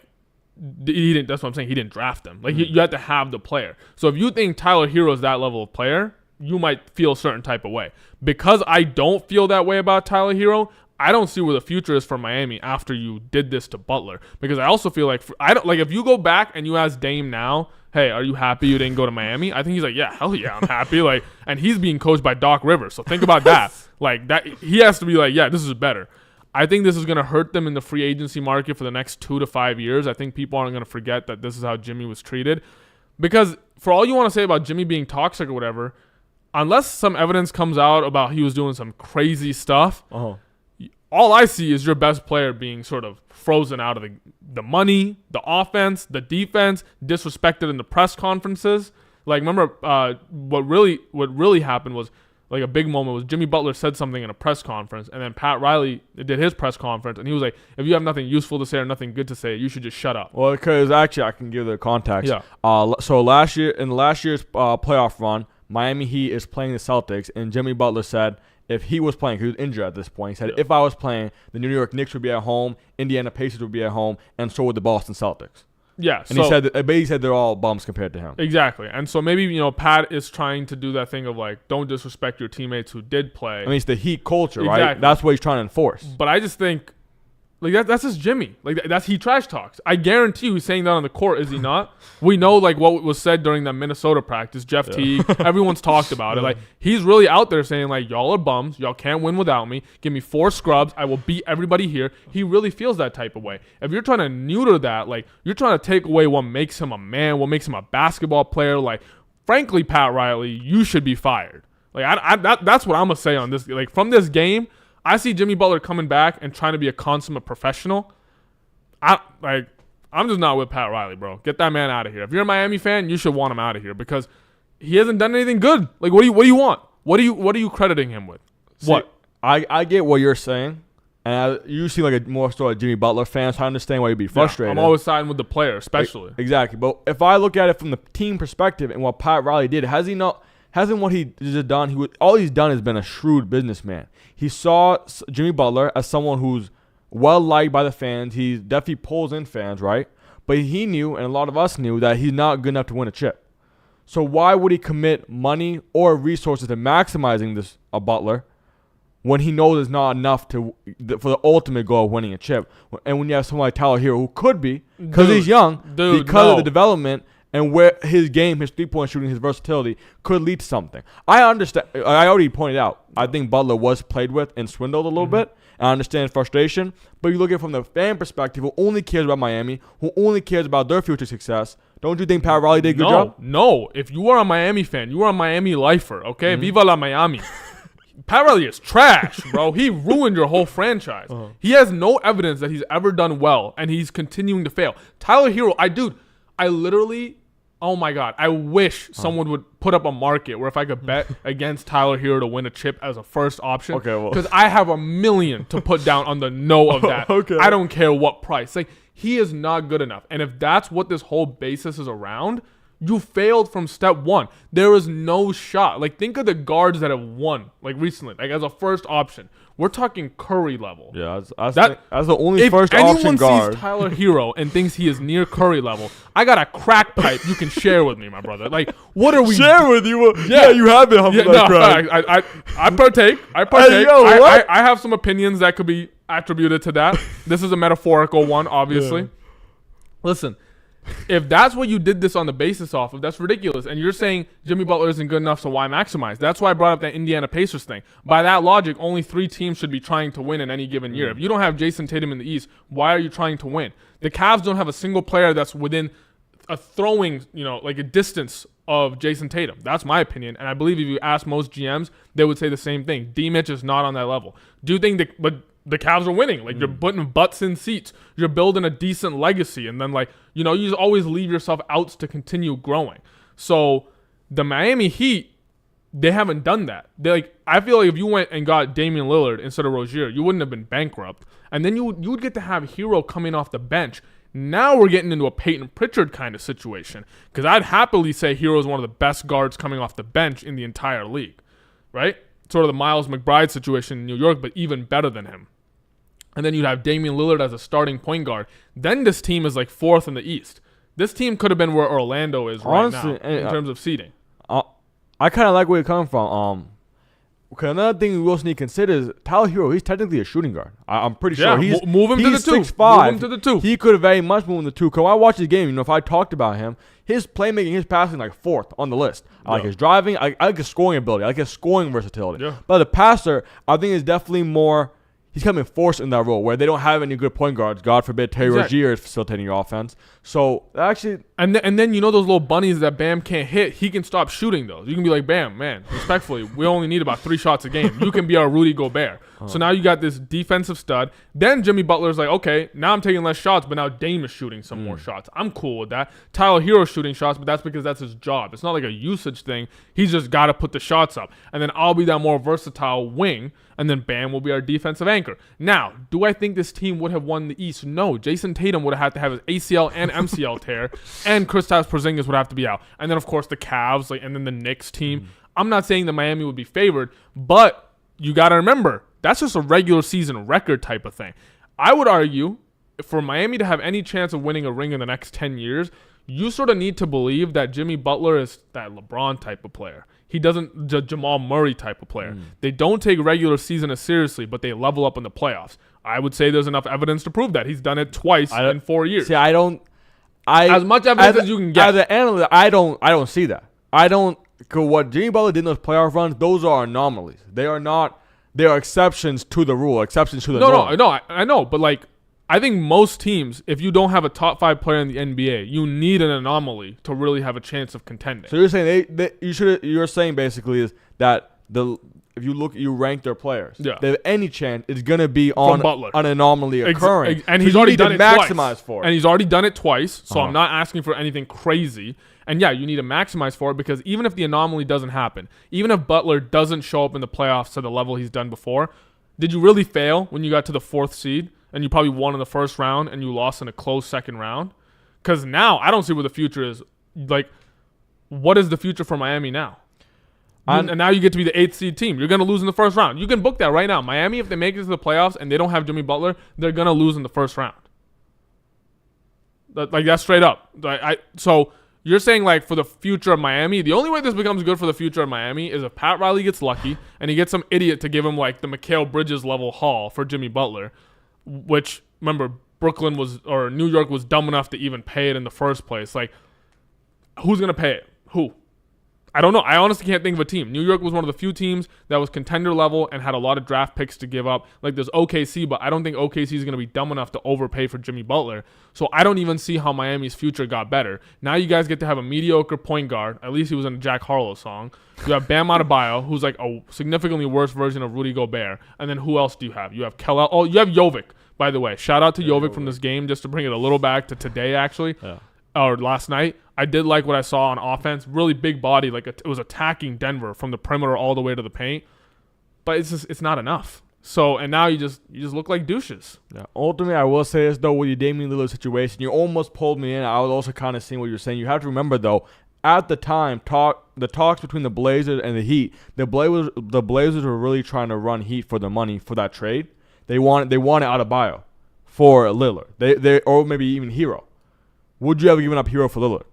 he didn't. That's what I'm saying. He didn't draft them. Like, you have to have the player. So if you think Tyler Hero is that level of player, you might feel a certain type of way. Because I don't feel that way about Tyler Hero, I don't see where the future is for Miami after you did this to Butler. Because I also feel like if you go back and you ask Dame now, hey, are you happy you didn't go to Miami? I think he's like, yeah, hell yeah, I'm happy. Like, and he's being coached by Doc Rivers. So think about that. Like, that he has to be like, yeah, this is better. I think this is going to hurt them in the free agency market for the next 2 to 5 years. I think people aren't going to forget that this is how Jimmy was treated. Because for all you want to say about Jimmy being toxic or whatever, unless some evidence comes out about he was doing some crazy stuff, all I see is your best player being sort of frozen out of the money, the offense, the defense, disrespected in the press conferences. Like, remember, what really happened was, like, a big moment was Jimmy Butler said something in a press conference, and then Pat Riley did his press conference, and he was like, if you have nothing useful to say or nothing good to say, you should just shut up. Well, because actually I can give the context. Yeah. So last year, in last year's playoff run, Miami Heat is playing the Celtics, and Jimmy Butler said if he was playing, he was injured at this point, he said, if I was playing, the New York Knicks would be at home, Indiana Pacers would be at home, and so would the Boston Celtics. Yeah. And he said they're all bums compared to him. Exactly. And so maybe, Pat is trying to do that thing of, like, don't disrespect your teammates who did play. I mean, it's the Heat culture, right? Exactly. That's what he's trying to enforce. But I just think, like, that's just Jimmy. Like, that's he trash talks. I guarantee you he's saying that on the court, is he not? We know, like, what was said during that Minnesota practice. Jeff Teague, everyone's talked about it. Like, he's really out there saying, like, y'all are bums. Y'all can't win without me. Give me 4 scrubs. I will beat everybody here. He really feels that type of way. If you're trying to neuter that, like, you're trying to take away what makes him a man, what makes him a basketball player, like, frankly, Pat Riley, you should be fired. Like, that's what I'm going to say on this. Like, from this game, I see Jimmy Butler coming back and trying to be a consummate professional. I'm just not with Pat Riley, bro. Get that man out of here. If you're a Miami fan, you should want him out of here because he hasn't done anything good. Like, what do you want? What are you crediting him with? What? I get what you're saying, and you seem like a more so a Jimmy Butler fan, so I understand why you'd be frustrated. I'm always siding with the player, especially. Exactly. But if I look at it from the team perspective and what Pat Riley did, hasn't what he just done? All he's done has been a shrewd businessman. He saw Jimmy Butler as someone who's well liked by the fans. He definitely pulls in fans, right? But he knew, and a lot of us knew, that he's not good enough to win a chip. So why would he commit money or resources to maximizing this Butler when he knows it's not enough for the ultimate goal of winning a chip? And when you have someone like Tyler Hero who could be, because he's young, because of the development, and where his game, his three-point shooting, his versatility could lead to something. I understand. I already pointed out, I think Butler was played with and swindled a little bit. And I understand frustration. But you look at it from the fan perspective, who only cares about Miami, who only cares about their future success. Don't you think Pat Riley did a good job? No. If you are a Miami fan, you are a Miami lifer, okay? Viva la Miami. Pat Riley is trash, bro. He ruined your whole franchise. He has no evidence that he's ever done well, and he's continuing to fail. Tyler Hero, I literally... Oh, my God. I wish someone would put up a market where if I could bet against Tyler Hero to win a chip as a first option. Okay, well. Because I have $1 million to put down on the no of that. Okay. I don't care what price. Like, he is not good enough. And if that's what this whole basis is around, you failed from step one. There is no shot. Like, think of the guards that have won, like, recently, like, as a first option. We're talking Curry level. Yeah, that's the only first option guard. If anyone sees Tyler Hero and thinks he is near Curry level, I got a crack pipe you can share with me, my brother. Like, what are we... Share with you? Yeah, you have been humping that crack. I partake. Hey, yo, what? I have some opinions that could be attributed to that. This is a metaphorical one, obviously. Yeah. Listen, if that's what you did this on the basis off of, that's ridiculous. And you're saying Jimmy Butler isn't good enough, so why maximize? That's why I brought up that Indiana Pacers thing. By that logic, only 3 teams should be trying to win in any given year. If you don't have Jason Tatum in the East, why are you trying to win? The Cavs don't have a single player that's within a throwing, like a distance of Jason Tatum. That's my opinion. And I believe if you ask most GMs, they would say the same thing. D-Mitch is not on that level. Do you think the Cavs are winning? Like, you're putting butts in seats. You're building a decent legacy. And then, you just always leave yourself outs to continue growing. So the Miami Heat, they haven't done that. I feel like if you went and got Damian Lillard instead of Rozier, you wouldn't have been bankrupt. And then you would get to have Hero coming off the bench. Now we're getting into a Peyton Pritchard kind of situation. Because I'd happily say Hero is one of the best guards coming off the bench in the entire league. Right? Sort of the Miles McBride situation in New York, but even better than him. And then you'd have Damian Lillard as a starting point guard. Then this team is 4th in the East. This team could have been where Orlando is right now in terms of seeding. I kind of like where you're coming from. Okay, another thing we also need to consider is Tyler Hero. He's technically a shooting guard. I'm pretty sure. Move him to the 2. 6'5". Move him to the 2. He could have very much moved in the 2. Because when I watch his game, if I talked about him, his playmaking, his passing, 4th on the list. I like his driving. I like his scoring ability. I like his scoring versatility. Yeah. But the passer, I think is definitely more. he's coming forced in that role where they don't have any good point guards. God forbid Terry Rozier is facilitating your offense. So actually, and then you know those little bunnies that Bam can't hit. He can stop shooting those. You can be like, Bam, man, respectfully, we only need about 3 shots a game. You can be our Rudy Gobert. So now you got this defensive stud. Then Jimmy Butler's like, okay, now I'm taking less shots, but now Dame is shooting some more shots. I'm cool with that. Tyler Hero's shooting shots, but that's because that's his job. It's not like a usage thing. He's just got to put the shots up. And then I'll be that more versatile wing, and then Bam will be our defensive anchor. Now, do I think this team would have won the East? No. Jason Tatum would have had to have his ACL and MCL tear, and Kristaps Porzingis would have to be out. And then, of course, the Cavs, and then the Knicks team. I'm not saying that Miami would be favored, but you got to remember, that's just a regular season record type of thing. I would argue for Miami to have any chance of winning a ring in the next 10 years, you sort of need to believe that Jimmy Butler is that LeBron type of player. He doesn't Jamal Murray type of player. They don't take regular season as seriously, but they level up in the playoffs. I would say there's enough evidence to prove that. He's done it twice in 4 years. See, as much evidence as you can get. As an analyst, I don't see that. Cause what Jimmy Butler did in those playoff runs, those are anomalies. They are not. They are exceptions to the rule, exceptions to the norm. No, I know, but like, I think most teams, if you don't have a top 5 player in the NBA, you need an anomaly to really have a chance of contending. So you're saying you're saying basically is that if you rank their players, they have any chance it's gonna be on an anomaly occurring, and he's already done it maximize for it. And he's already done it twice, so I'm not asking for anything crazy. And yeah, you need to maximize for it because even if the anomaly doesn't happen, even if Butler doesn't show up in the playoffs to the level he's done before, did you really fail when you got to the 4th seed and you probably won in the first round and you lost in a close second round? Because now I don't see where the future is. Like, what is the future for Miami now? And now you get to be the 8th seed team. You're going to lose in the first round. You can book that right now. Miami, if they make it to the playoffs and they don't have Jimmy Butler, they're going to lose in the first round. Like, that's straight up. So you're saying, like, for the future of Miami, the only way this becomes good for the future of Miami is if Pat Riley gets lucky and he gets some idiot to give him, like, the Mikal Bridges level haul for Jimmy Butler, which, remember, New York was dumb enough to even pay it in the first place. Like, who's going to pay it? Who? I don't know. I honestly can't think of a team. New York was one of the few teams that was contender level and had a lot of draft picks to give up. Like, there's OKC, but I don't think OKC is going to be dumb enough to overpay for Jimmy Butler. So I don't even see how Miami's future got better. Now you guys get to have a mediocre point guard. At least he was in a Jack Harlow song. You have Bam Adebayo, who's like a significantly worse version of Rudy Gobert. And then who else do you have? You have Kellel. Oh, you have Jovic, by the way. Shout out to Jovic from this game, just to bring it a little back to today, actually. Yeah. Or last night. I did like what I saw on offense. Really big body. Like, it was attacking Denver from the perimeter all the way to the paint. But it's not enough. So, and now you just look like douches. Yeah. Ultimately, I will say this, though, with your Damian Lillard situation, you almost pulled me in. I was also kind of seeing what you're saying. You have to remember, though, at the time, the talks between the Blazers and the Heat, the Blazers were really trying to run Heat for the money for that trade. They wanted Adebayo for Lillard. They or maybe even Hero. Would you have given up Hero for Lillard?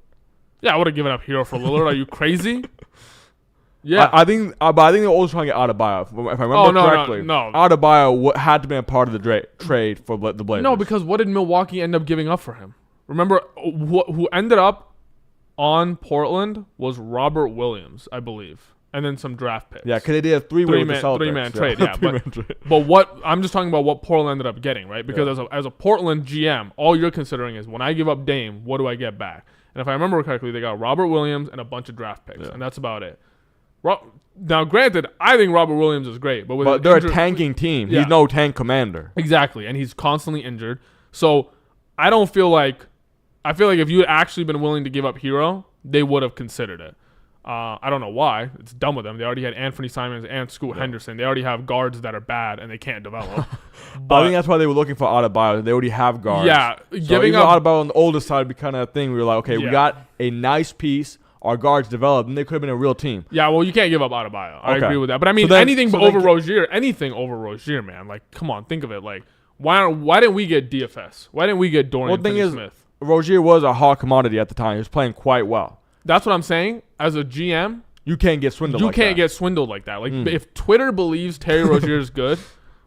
Yeah, I would have given up Hero for Lillard. Are you crazy? Yeah, I think they were always trying to get Adebayo. If I remember correctly, no. Adebayo had to be a part of the trade for the Blazers. No, because what did Milwaukee end up giving up for him? Remember, who ended up on Portland was Robert Williams, I believe, and then some draft picks. Yeah, because they did a three-man trade. Yeah, but what I'm just talking about what Portland ended up getting, right? Because as a Portland GM, all you're considering is when I give up Dame, what do I get back? And if I remember correctly, they got Robert Williams and a bunch of draft picks, and that's about it. Now, granted, I think Robert Williams is great, but they're a tanking team. He's no tank commander. Exactly, and he's constantly injured. So I feel like if you had actually been willing to give up Hero, they would have considered it. I don't know why. It's dumb with them. They already had Anthony Simons and Scoot Henderson. They already have guards that are bad and they can't develop. But I think that's why they were looking for Adebayo. They already have guards. Yeah, so giving up Adebayo on the older side would be kind of a thing. We were like, okay, we got a nice piece. Our guards developed, and they could have been a real team. Yeah, well, you can't give up Adebayo. I agree with that. But I mean, anything over Rozier, man. Like, come on, think of it. Like, why didn't we get DFS? Why didn't we get Dorian Finney-Smith? Rozier was a hot commodity at the time. He was playing quite well. That's what I'm saying. As a GM, you can't get swindled. Get swindled like that. Like, if Twitter believes Terry Rozier is good,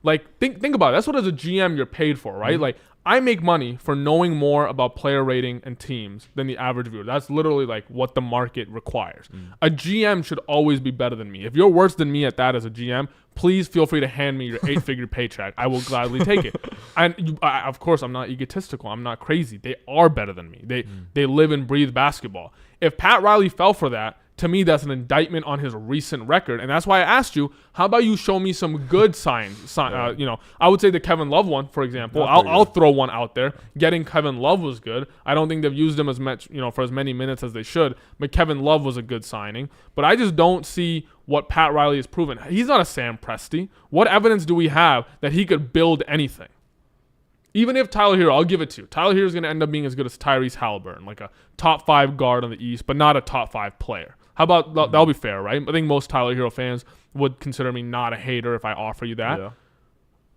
like think about it. That's what as a GM you're paid for, right? Like, I make money for knowing more about player rating and teams than the average viewer. That's literally like what the market requires. A GM should always be better than me. If you're worse than me at that as a GM, please feel free to hand me your 8-figure paycheck. I will gladly take it. And of course, I'm not egotistical. I'm not crazy. They are better than me. They live and breathe basketball. If Pat Riley fell for that, to me, that's an indictment on his recent record. And that's why I asked you, how about you show me some good signs? I would say the Kevin Love one, for example. I'll throw one out there. Getting Kevin Love was good. I don't think they've used him as much, for as many minutes as they should. But Kevin Love was a good signing. But I just don't see what Pat Riley has proven. He's not a Sam Presti. What evidence do we have that he could build anything? Even if Tyler Hero, I'll give it to you. Tyler Hero is going to end up being as good as Tyrese Halliburton, like a top 5 guard on the East, but not a top 5 player. How about that'll be fair, right? I think most Tyler Hero fans would consider me not a hater if I offer you that. Yeah.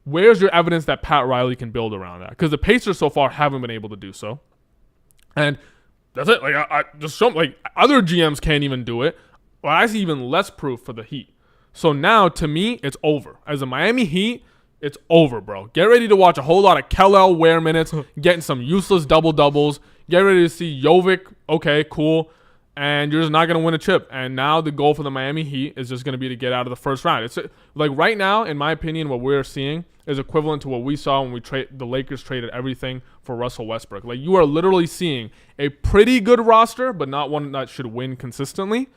Where's your evidence that Pat Riley can build around that? Because the Pacers so far haven't been able to do so, and that's it. Like I just show like other GMs can't even do it. Well, I see even less proof for the Heat. So now, to me, it's over. As a Miami Heat, it's over, bro. Get ready to watch a whole lot of Kel Ware minutes, getting some useless double-doubles. Get ready to see Jovic. Okay, cool. And you're just not going to win a chip. And now the goal for the Miami Heat is just going to be to get out of the first round. It's like right now, in my opinion, what we're seeing is equivalent to what we saw when the Lakers traded everything for Russell Westbrook. Like, you are literally seeing a pretty good roster, but not one that should win consistently,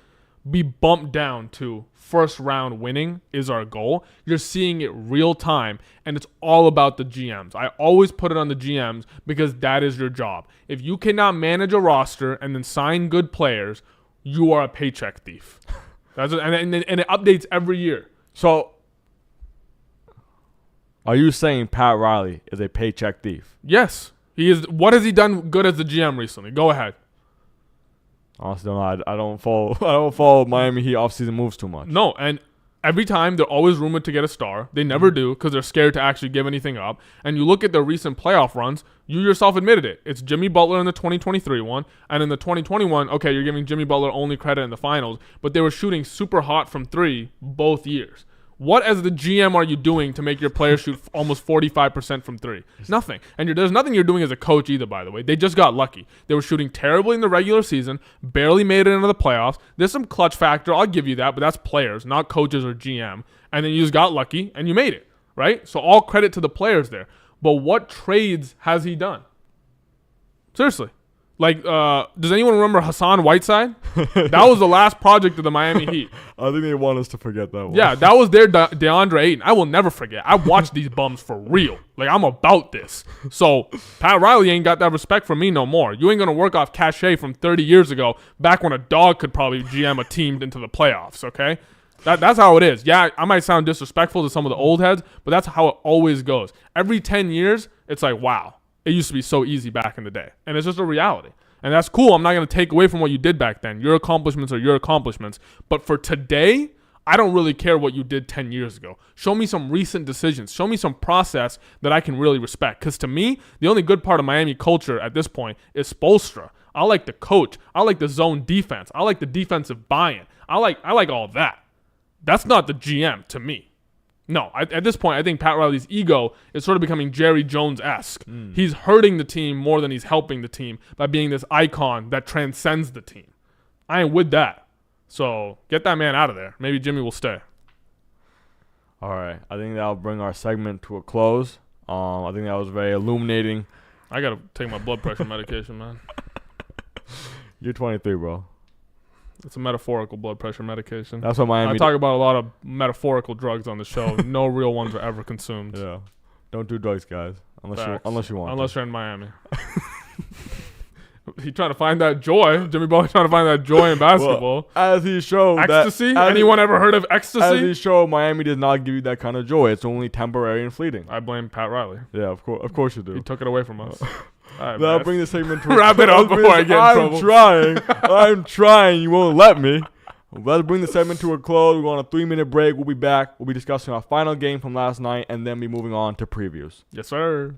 be bumped down to first round winning is our goal. You're seeing it real time, and it's all about the GMs. I always put it on the GMs because that is your job. If you cannot manage a roster and then sign good players, you are a paycheck thief. And it updates every year. So, are you saying Pat Riley is a paycheck thief? Yes. He is. What has he done good as the GM recently? Go ahead. Honestly, I don't follow Miami Heat offseason moves too much. No, and every time they're always rumored to get a star. They never do because they're scared to actually give anything up. And you look at their recent playoff runs, you yourself admitted it. It's Jimmy Butler in the 2023 one, and in the 2021, okay, you're giving Jimmy Butler only credit in the finals, but they were shooting super hot from 3 both years. What as the GM are you doing to make your players shoot almost 45% from 3? Nothing. And there's nothing you're doing as a coach either, by the way. They just got lucky. They were shooting terribly in the regular season, barely made it into the playoffs. There's some clutch factor. I'll give you that, but that's players, not coaches or GM. And then you just got lucky, and you made it, right? So all credit to the players there. But what trades has he done? Seriously. Like, does anyone remember Hassan Whiteside? That was the last project of the Miami Heat. I think they want us to forget that one. Yeah, that was their DeAndre Ayton. I will never forget. I watched these bums for real. Like, I'm about this. So, Pat Riley ain't got that respect for me no more. You ain't going to work off cachet from 30 years ago, back when a dog could probably GM a team into the playoffs, okay? That's how it is. Yeah, I might sound disrespectful to some of the old heads, but that's how it always goes. Every 10 years, it's like, wow. It used to be so easy back in the day. And it's just a reality. And that's cool. I'm not going to take away from what you did back then. Your accomplishments are your accomplishments. But for today, I don't really care what you did 10 years ago. Show me some recent decisions. Show me some process that I can really respect. Because to me, the only good part of Miami culture at this point is Spoelstra. I like the coach. I like the zone defense. I like the defensive buy-in. I like all that. That's not the GM to me. No, at this point, I think Pat Riley's ego is sort of becoming Jerry Jones-esque. He's hurting the team more than he's helping the team by being this icon that transcends the team. I ain't with that. So get that man out of there. Maybe Jimmy will stay. All right. I think that'll bring our segment to a close. I think that was very illuminating. I got to take my blood pressure medication, man. You're 23, bro. It's a metaphorical blood pressure medication. That's what Miami. I talk about a lot of metaphorical drugs on the show. No real ones are ever consumed. Yeah, don't do drugs, guys, unless you want. Unless you're in Miami. He trying to find that joy. Jimmy Butler trying to find that joy in basketball. Well, as he showed, ecstasy. Anyone ever heard of ecstasy? As he showed, Miami does not give you that kind of joy. It's only temporary and fleeting. I blame Pat Riley. Yeah, of course you do. He took it away from us. Right, I'll bring the segment to wrap it up before I get in trouble. I'm trying. You won't let me. Let's bring the segment to a close. We're going on a 3-minute break. We'll be back. We'll be discussing our final game from last night and then be moving on to previews. Yes, sir.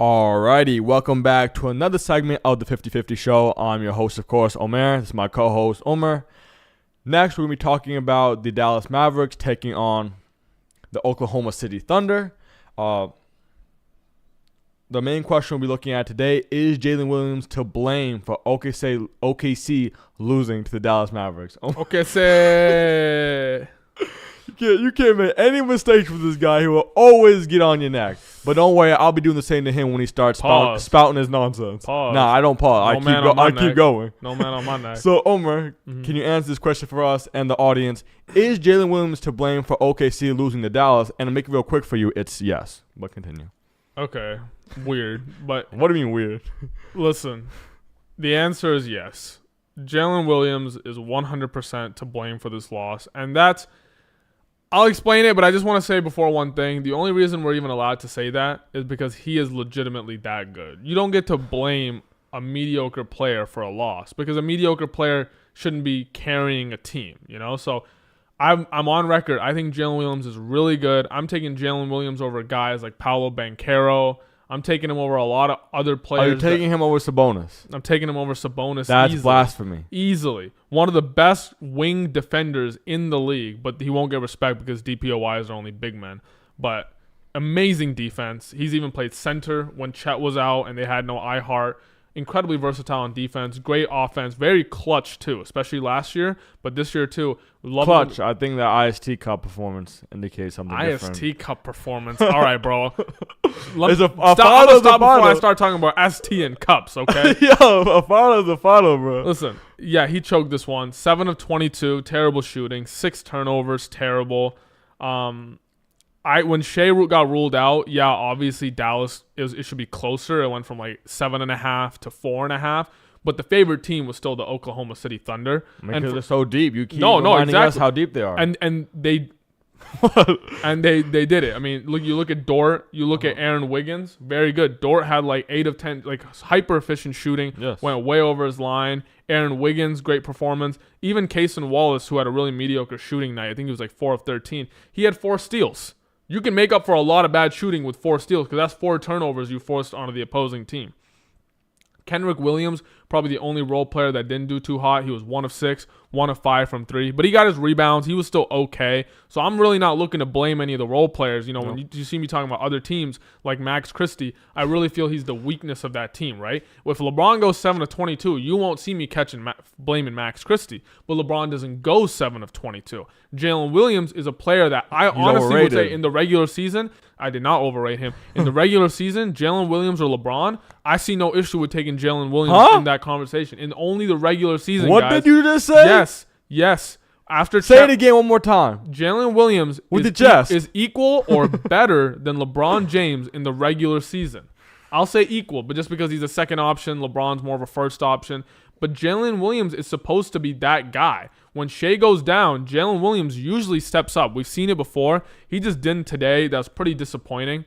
Alrighty, welcome back to another segment of the 50-50 show. I'm your host, of course, Omair. This is my co-host, Omar. Next, we're going to be talking about the Dallas Mavericks taking on the Oklahoma City Thunder. The main question we'll be looking at today is Jalen Williams to blame for OKC losing to the Dallas Mavericks. OKC. You can't make any mistakes with this guy. He will always get on your neck. But don't worry, I'll be doing the same to him when he starts spouting his nonsense. Pause. Nah, I don't pause. I keep going. No man on my neck. So, Omar, can you answer this question for us and the audience? Is Jalen Williams to blame for OKC losing to Dallas? And to make it real quick for you, it's yes. But continue. Okay. Weird. But what do you mean weird? Listen, the answer is yes. Jalen Williams is 100% to blame for this loss. And I'll explain it, but I just want to say before one thing. The only reason we're even allowed to say that is because he is legitimately that good. You don't get to blame a mediocre player for a loss because a mediocre player shouldn't be carrying a team, you know? So I'm on record. I think Jalen Williams is really good. I'm taking Jalen Williams over guys like Paolo Banchero. I'm taking him over a lot of other players. Are you taking him over Sabonis? I'm taking him over Sabonis. That's blasphemy. Easily. One of the best wing defenders in the league, but he won't get respect because DPOYs are only big men. But amazing defense. He's even played center when Chet was out and they had no iHeart. Incredibly versatile on defense. Great offense. Very clutch, too, especially last year. But this year, too. Clutch. I think the IST Cup performance indicates something different. IST Cup performance. All right, bro. Stop before I start talking about ST and cups, okay? Yo, a final's a final, bro. Listen, yeah, he choked this one. 7 of 22. Terrible shooting. 6 turnovers. Terrible. When Shea got ruled out, yeah, obviously Dallas it should be closer. It went from like 7.5 to 4.5, but the favorite team was still the Oklahoma City Thunder. Because they're so deep, you keep reminding us how deep they are. And they and they did it. I mean, you look at Dort, you look at Aaron Wiggins, very good. Dort had like 8 of 10, like hyper efficient shooting, went way over his line. Aaron Wiggins, great performance. Even Cason Wallace, who had a really mediocre shooting night, I think he was like 4 of 13. He had 4 steals. You can make up for a lot of bad shooting with 4 steals because that's 4 turnovers you forced onto the opposing team. Kenrich Williams, probably the only role player that didn't do too hot. He was 1 of 6, 1 of 5 from 3. But he got his rebounds. He was still okay. So I'm really not looking to blame any of the role players. You know, when you see me talking about other teams like Max Christie, I really feel he's the weakness of that team, right? If LeBron goes 7 of 22, you won't see me blaming Max Christie. But LeBron doesn't go 7 of 22. Jalen Williams is a player that I honestly would say in the regular season, I did not overrate him. In the regular season, Jalen Williams or LeBron, I see no issue with taking Jalen Williams in that conversation. In only the regular season, What did you just say? Yes. Say it again one more time. Jalen Williams is equal or better than LeBron James in the regular season. I'll say equal, but just because he's a second option, LeBron's more of a first option. But Jalen Williams is supposed to be that guy. When Shea goes down, Jalen Williams usually steps up. We've seen it before. He just didn't today. That's pretty disappointing.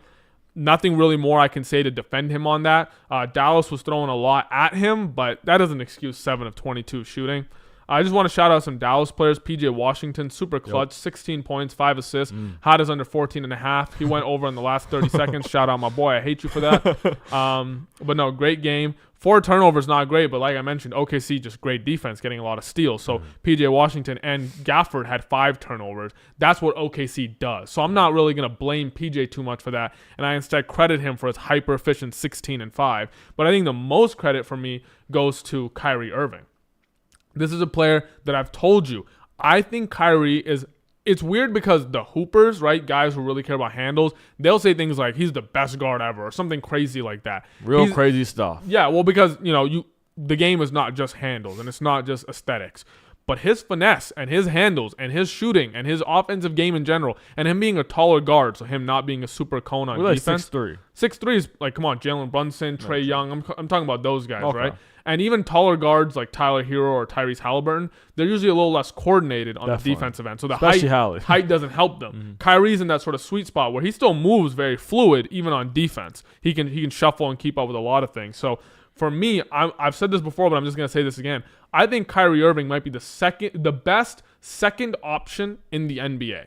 Nothing really more I can say to defend him on that. Dallas was throwing a lot at him, but that doesn't excuse 7 of 22 shooting. I just want to shout out some Dallas players. PJ Washington, super clutch, 16 points, 5 assists, hot as under 14.5. He went over in the last 30 seconds. Shout out my boy. I hate you for that. But no, great game. 4 turnovers, not great, but like I mentioned, OKC just great defense, getting a lot of steals. So PJ Washington and Gafford had 5 turnovers. That's what OKC does. So I'm not really going to blame PJ too much for that, and I instead credit him for his hyper-efficient 16 and 5. But I think the most credit for me goes to Kyrie Irving. This is a player that I've told you. I think Kyrie is – it's weird because the hoopers, right, guys who really care about handles, they'll say things like he's the best guard ever or something crazy like that. Crazy stuff. Yeah, well, because, the game is not just handles and it's not just aesthetics. But his finesse and his handles and his shooting and his offensive game in general and him being a taller guard, so him not being a super cone on defense. 6'3". 6'3" is like, come on, Jalen Brunson, Trae Young. I'm talking about those guys, right? And even taller guards like Tyler Hero or Tyrese Halliburton, they're usually a little less coordinated on the defensive end. So the height doesn't help them. Kyrie's in that sort of sweet spot where he still moves very fluid even on defense. He can shuffle and keep up with a lot of things. So for me, I've said this before, but I'm just going to say this again. I think Kyrie Irving might be the best second option in the NBA.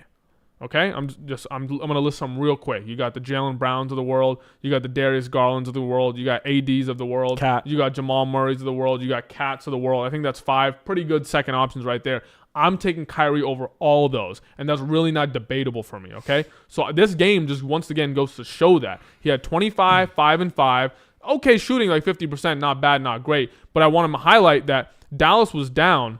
Okay, I'm gonna list some real quick. You got the Jaylen Browns of the world, you got the Darius Garlands of the world, you got ADs of the world, you got Jamal Murray's of the world, you got Cats of the world. I think that's 5 pretty good second options right there. I'm taking Kyrie over all those, and that's really not debatable for me. Okay, so this game just once again goes to show that he had 25, 5 and 5. Okay, shooting like 50%, not bad, not great. But I want to highlight that Dallas was down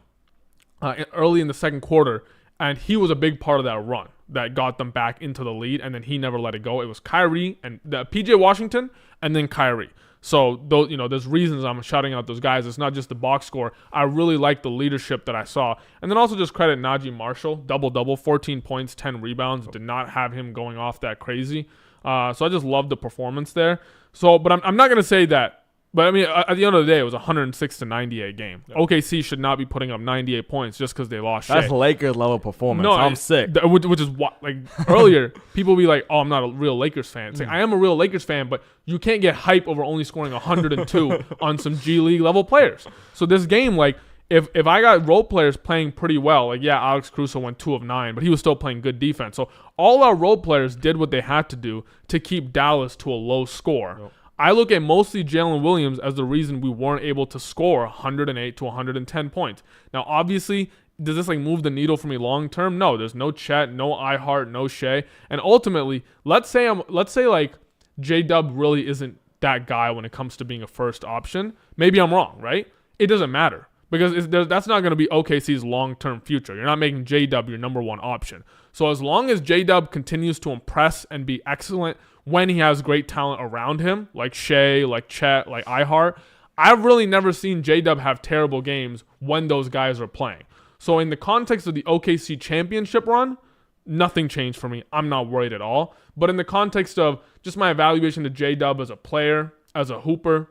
early in the second quarter, and he was a big part of that run that got them back into the lead, and then he never let it go. It was Kyrie and PJ Washington, and then Kyrie. So those, there's reasons I'm shouting out those guys. It's not just the box score. I really like the leadership that I saw, and then also just credit Najee Marshall, double, 14 points, 10 rebounds. Did not have him going off that crazy. So I just love the performance there. So, but I'm not gonna say that. But I mean, at the end of the day, it was a 106-98 game. Yep. OKC should not be putting up 98 points just because they lost. That's Lakers level performance. No, I'm sick. Which is what, like earlier, people be like, "Oh, I'm not a real Lakers fan." It's like, I am a real Lakers fan, but you can't get hype over only scoring 102 on some G League level players. So this game, like, if I got role players playing pretty well, like Alex Caruso went 2 of 9, but he was still playing good defense. So all our role players did what they had to do to keep Dallas to a low score. Yep. I look at mostly Jalen Williams as the reason we weren't able to score 108 to 110 points. Now, obviously, does this like move the needle for me long term? No, there's no Chet, no iHeart, no Shea, and ultimately, let's say like J-Dub really isn't that guy when it comes to being a first option. Maybe I'm wrong, right? It doesn't matter because that's not going to be OKC's long term future. You're not making J-Dub your number one option. So as long as J-Dub continues to impress and be excellent when he has great talent around him, like Shea, like Chet, like iHeart, I've really never seen J-Dub have terrible games when those guys are playing. So in the context of the OKC championship run, nothing changed for me. I'm not worried at all. But in the context of just my evaluation of J-Dub as a player, as a hooper,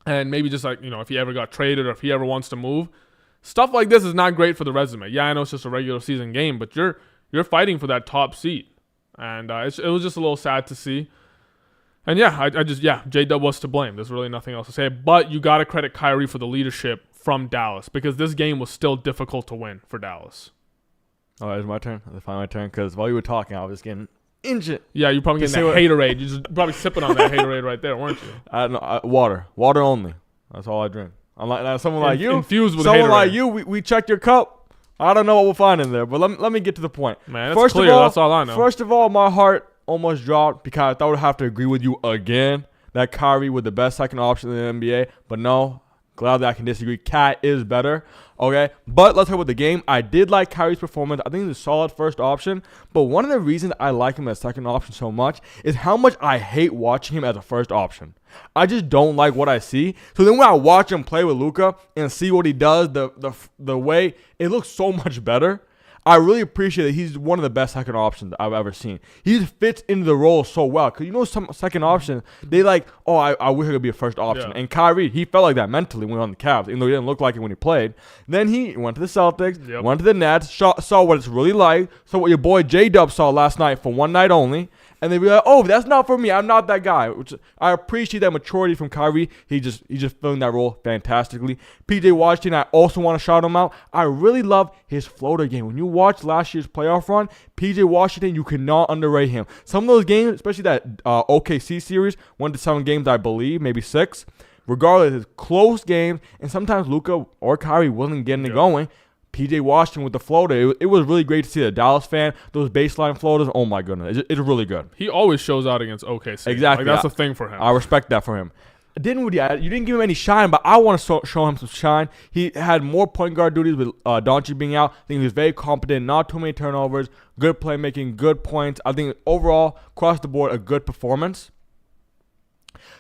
and maybe just like, if he ever got traded or if he ever wants to move, stuff like this is not great for the resume. Yeah, I know it's just a regular season game, but you're fighting for that top seed. And it was just a little sad to see. And J-Dub was to blame. There's really nothing else to say. But you got to credit Kyrie for the leadership from Dallas because this game was still difficult to win for Dallas. Oh, it's my turn? It's finally my turn because while you were talking, I was getting injured. Yeah, you're probably getting that haterade. You're just probably sipping on that haterade right there, weren't you? Water. Water only. That's all I drink. I'm like someone like you. Infused with someone haterade. Like you, we checked your cup. I don't know what we'll find in there, but let me get to the point. Man, that's clear. That's all I know. First of all, my heart almost dropped because I thought I would have to agree with you again that Kyrie was the best second option in the NBA. But no, glad that I can disagree. Cat is better. Okay, but let's talk about the game. I did like Kyrie's performance. I think he's a solid first option. But one of the reasons I like him as second option so much is how much I hate watching him as a first option. I just don't like what I see. So then when I watch him play with Luka and see what he does, the way it looks so much better. I really appreciate that he's one of the best second options I've ever seen. He just fits into the role so well. Because some second options, they like, I wish I could be a first option. Yeah. And Kyrie, he felt like that mentally when he was on the Cavs, even though he didn't look like it when he played. Then he went to the Celtics, went to the Nets, saw what it's really like, saw what your boy J-Dub saw last night for one night only. And they be like, that's not for me. I'm not that guy. Which I appreciate that maturity from Kyrie. He just filling that role fantastically. PJ Washington, I also want to shout him out. I really love his floater game. When you watch last year's playoff run, PJ Washington, you cannot underrate him. Some of those games, especially that OKC series, 1 to 7 games, I believe, maybe 6. Regardless, it's close games, and sometimes Luka or Kyrie wasn't getting it going. PJ Washington with the floater. It was really great to see a Dallas fan. Those baseline floaters, oh my goodness. It's really good. He always shows out against OKC. Exactly. Like, that's the thing for him. I respect that for him. You didn't give him any shine, but I want to show him some shine. He had more point guard duties with Doncic being out. I think he was very competent, not too many turnovers, good playmaking, good points. I think overall, across the board, a good performance.